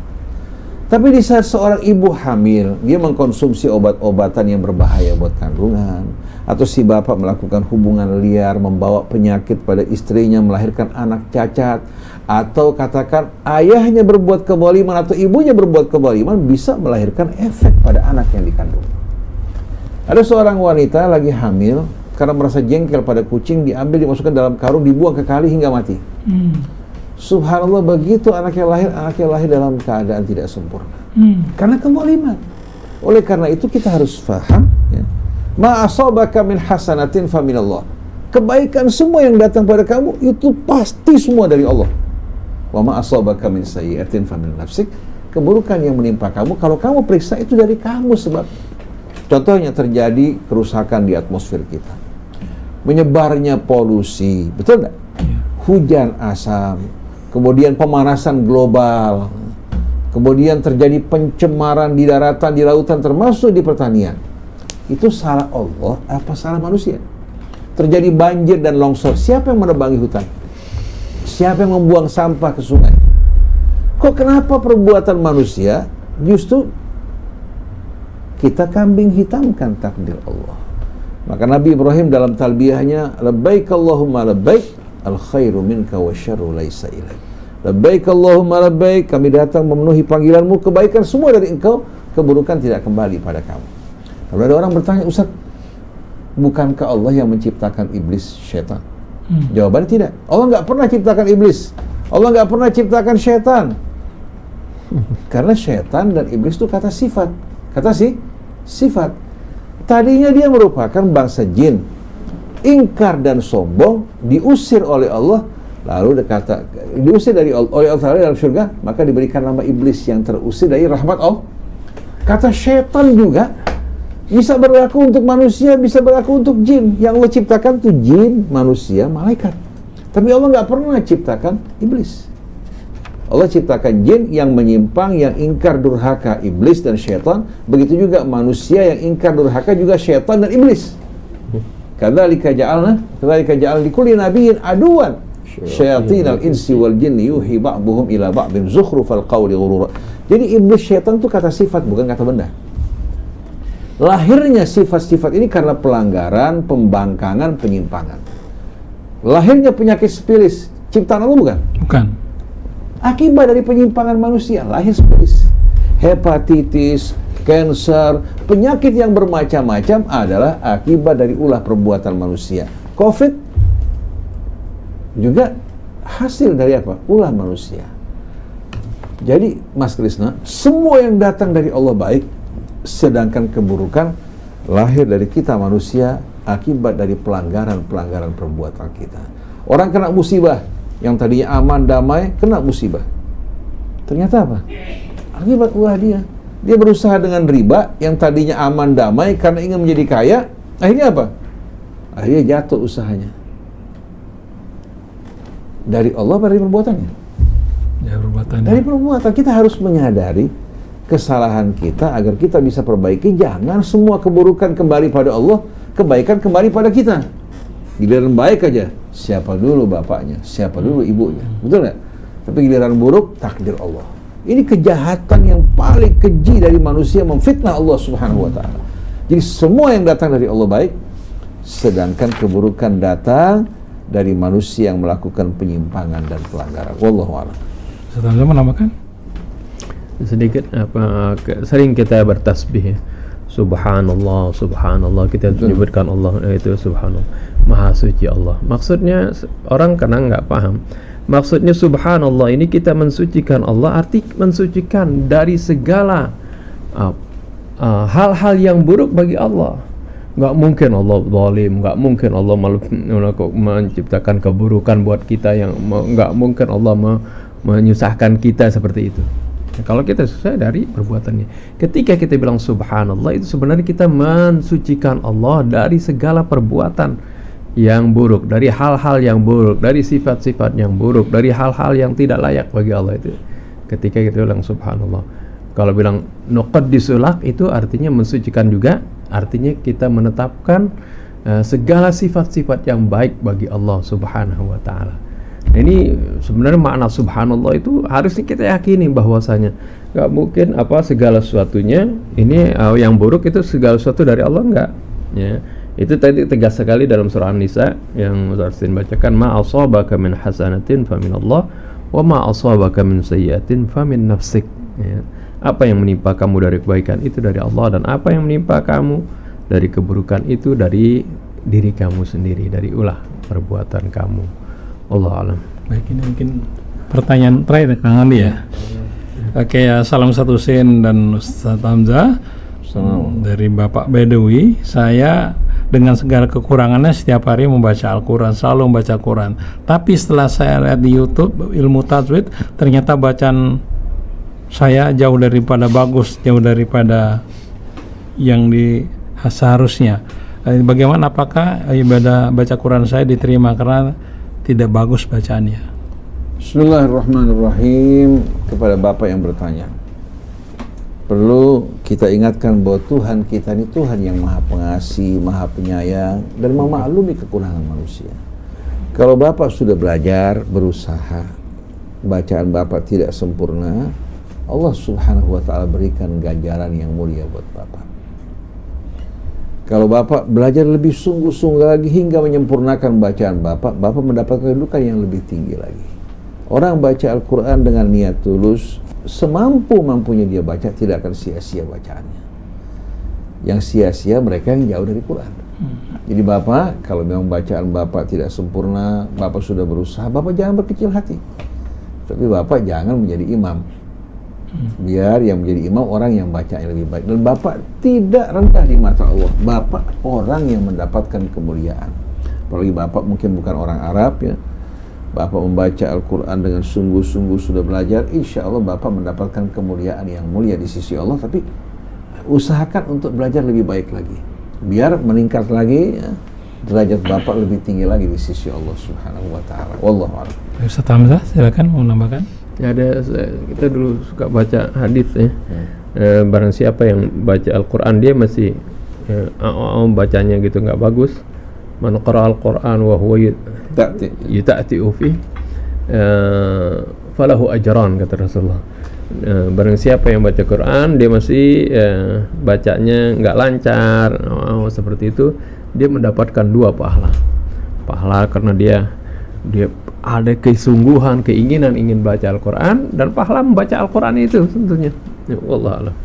Tapi di saat seorang ibu hamil, dia mengkonsumsi obat-obatan yang berbahaya buat kandungan, atau si bapak melakukan hubungan liar, membawa penyakit pada istrinya, melahirkan anak cacat, atau katakan ayahnya berbuat kezaliman atau ibunya berbuat kezaliman, bisa melahirkan efek pada anak yang dikandung. Ada seorang wanita lagi hamil, karena merasa jengkel pada kucing, diambil, dimasukkan dalam karung, dibuang ke kali hingga mati. Subhanallah, begitu anaknya lahir dalam keadaan tidak sempurna. Karena kezaliman. Oleh karena itu kita harus faham, ya, ma asabaka min hasanatin fa minallah. Kebaikan semua yang datang pada kamu itu pasti semua dari Allah. Wa ma asabaka min sayyi'atin fa min nafsik. Keburukan yang menimpa kamu, kalau kamu periksa, itu dari kamu sebab. Contohnya terjadi kerusakan di atmosfer kita, menyebarnya polusi, betul nggak? Hujan asam, kemudian pemanasan global, kemudian terjadi pencemaran di daratan, di lautan, termasuk di pertanian. Itu salah Allah apa salah manusia? Terjadi banjir dan longsor, siapa yang menebangi hutan? Siapa yang membuang sampah ke sungai? Kok kenapa perbuatan manusia justru kita kambing hitamkan takdir Allah? Maka Nabi Ibrahim dalam talbiyahnya, labbaik Allahumma labbaik, al khairu minka wa syarru laisa ilaik. Labbaik Allahumma labbaik, kami datang memenuhi panggilanmu, kebaikan semua dari engkau, keburukan tidak kembali pada kamu. Kalau ada orang bertanya, Ustaz, bukankah Allah yang menciptakan iblis, syaitan? Jawabannya tidak. Allah nggak pernah ciptakan iblis, Allah nggak pernah ciptakan syaitan. Karena syaitan dan iblis itu kata sifat, sifat. Tadinya dia merupakan bangsa jin, ingkar dan sombong, diusir oleh Allah, lalu diusir oleh Allah Ta'ala dalam surga, maka diberikan nama iblis yang terusir dari rahmat Allah. Kata syaitan juga bisa berlaku untuk manusia, bisa berlaku untuk jin. Yang Allah ciptakan itu jin, manusia, malaikat. Tapi Allah nggak pernah ciptakan iblis. Allah ciptakan jin yang menyimpang, yang ingkar durhaka, iblis dan syaitan. Begitu juga manusia yang ingkar durhaka juga syaitan dan iblis. Kadzalika ja'alna likulli nabiyyin aduwan syayatinal insi wal jinni yuhi ba'dhum ila ba'dhin zukhrufal qawli ghurura. Jadi iblis, syaitan itu kata sifat, bukan kata benda. Lahirnya sifat-sifat ini karena pelanggaran, pembangkangan, penyimpangan. Lahirnya penyakit sifilis, ciptaan Allah bukan? Bukan. Akibat dari penyimpangan manusia, lahir sifilis, hepatitis, kanker, penyakit yang bermacam-macam adalah akibat dari ulah perbuatan manusia. Covid juga hasil dari apa? Ulah manusia. Jadi Mas Krisna, semua yang datang dari Allah baik, sedangkan keburukan lahir dari kita manusia akibat dari pelanggaran-pelanggaran perbuatan kita. Orang kena musibah, yang tadinya aman, damai, kena musibah. Ternyata apa? Akibat ulah dia. Dia berusaha dengan riba, yang tadinya aman, damai, karena ingin menjadi kaya, akhirnya apa? Akhirnya jatuh usahanya. Dari Allah atau dari perbuatannya? Dari perbuatan. Kita harus menyadari kesalahan kita agar kita bisa perbaiki. Jangan semua keburukan kembali pada Allah, kebaikan kembali pada kita. Giliran baik aja, siapa dulu bapaknya, siapa dulu ibunya, betul nggak? Tapi giliran buruk, takdir Allah. Ini kejahatan yang paling keji dari manusia, memfitnah Allah Subhanahu wa Ta'ala. Jadi semua yang datang dari Allah baik, sedangkan keburukan datang dari manusia yang melakukan penyimpangan dan pelanggaran. Wallahu a'lam. Setelah menambahkan sedikit sering kita bertasbih ya. Subhanallah, subhanallah, kita menyebutkan Allah itu subhanallah, maha suci Allah. Maksudnya orang kadang nggak paham. Maksudnya subhanallah ini kita mensucikan Allah, arti mensucikan dari segala hal-hal yang buruk bagi Allah. Nggak mungkin Allah zalim, nggak mungkin Allah menciptakan keburukan buat kita, yang nggak mungkin Allah menyusahkan kita seperti itu. Kalau kita susah dari perbuatannya. Ketika kita bilang subhanallah, itu sebenarnya kita mensucikan Allah dari segala perbuatan yang buruk, dari hal-hal yang buruk, dari sifat-sifat yang buruk, dari hal-hal yang tidak layak bagi Allah itu. Ketika kita bilang subhanallah. Kalau bilang nuqaddisulak, itu artinya mensucikan juga, artinya kita menetapkan segala sifat-sifat yang baik bagi Allah Subhanahu wa taala. Nah, ini sebenarnya makna subhanallah itu harusnya kita yakini bahwasanya nggak mungkin segala sesuatunya ini yang buruk itu segala sesuatu dari Allah, enggak ya. Itu tadi tegas sekali dalam surah An-Nisa yang Ustaz bacakan, ma asabaka min hasanatin fa min Allah wa ma asabaka min sayyi'atin fa min nafsik ya. Apa yang menimpa kamu dari kebaikan itu dari Allah, dan apa yang menimpa kamu dari keburukan itu dari diri kamu sendiri, dari ulah perbuatan kamu. Allah alam. Baik, ini mungkin pertanyaan terakhir Kang Andi ya. Oke ya, salam satu sen dan Ustaz Hamzah. Dari Bapak Bedawi, saya dengan segala kekurangannya setiap hari membaca Al-Quran, selalu membaca Quran. Tapi setelah saya lihat di YouTube ilmu tajwid, ternyata bacaan saya jauh daripada bagus, jauh daripada yang seharusnya. Bagaimana, apakah ibadah baca Quran saya diterima karena tidak bagus bacaannya? Bismillahirrahmanirrahim. Kepada Bapak yang bertanya, perlu kita ingatkan bahwa Tuhan kita ini Tuhan yang maha pengasih, maha penyayang, dan memaklumi kekurangan manusia. Kalau Bapak sudah belajar, berusaha, bacaan Bapak tidak sempurna, Allah Subhanahu wa ta'ala berikan ganjaran yang mulia buat Bapak. Kalau Bapak belajar lebih sungguh-sungguh lagi hingga menyempurnakan bacaan Bapak mendapatkan kedudukan yang lebih tinggi lagi. Orang baca Al-Quran dengan niat tulus, semampu-mampunya dia baca, tidak akan sia-sia bacaannya. Yang sia-sia mereka yang jauh dari Quran. Jadi Bapak, kalau memang bacaan Bapak tidak sempurna, Bapak sudah berusaha, Bapak jangan berkecil hati. Tapi Bapak jangan menjadi imam. Biar yang menjadi imam orang yang baca yang lebih baik. Dan Bapak tidak rendah di mata Allah. Bapak orang yang mendapatkan kemuliaan. Apalagi Bapak mungkin bukan orang Arab ya. Bapak membaca Al-Quran dengan sungguh-sungguh sudah belajar, insya Allah Bapak mendapatkan kemuliaan yang mulia di sisi Allah. Tapi usahakan untuk belajar lebih baik lagi, biar meningkat lagi ya, derajat Bapak lebih tinggi lagi di sisi Allah Subhanahu wa ta'ala. Wallahu a'lam. Ustaz Hamzah, silakan mau menambahkan. Ya, kita dulu suka baca hadis ya. Barang siapa yang baca Al-Quran dia masih bacanya gitu nggak bagus, man qara al-Quran wa huwa yuta'ti'u fi falahu ajran, kata Rasulullah. Barang siapa yang baca Quran dia masih bacanya nggak lancar seperti itu, dia mendapatkan 2 pahala karena dia ada kesungguhan, keinginan ingin baca Al-Quran, dan pahala membaca Al-Quran itu tentunya. Ya, wallah alam.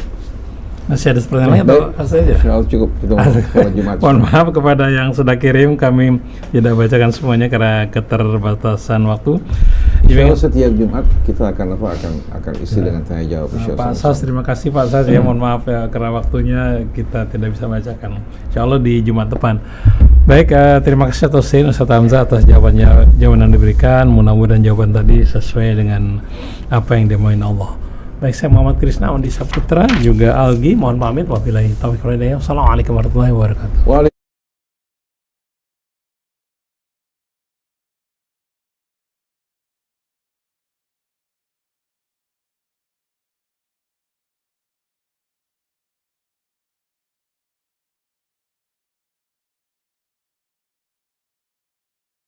Masih ada pertanyaan atau saja? Cukup kita Jumat. Mohon maaf kepada yang sudah kirim, kami tidak bacakan semuanya karena keterbatasan waktu. Insyaallah setiap Jumat kita akan isi dengan tanya jawab. Pak Sas, terima kasih Pak Sas ya, mohon maaf ya karena waktunya kita tidak bisa bacakan. Insyaallah di Jumat depan. Baik, terima kasih atas Ustaz Hamzah atas jawaban yang diberikan. Mudah-mudahan jawaban tadi sesuai dengan apa yang dimauin Allah. Baik, saya Muhammad Krisna, Andi Saputra, juga Algi, mohon pamit. Wabillahi taufiq wal hidayah. Assalamualaikum warahmatullahi wabarakatuh.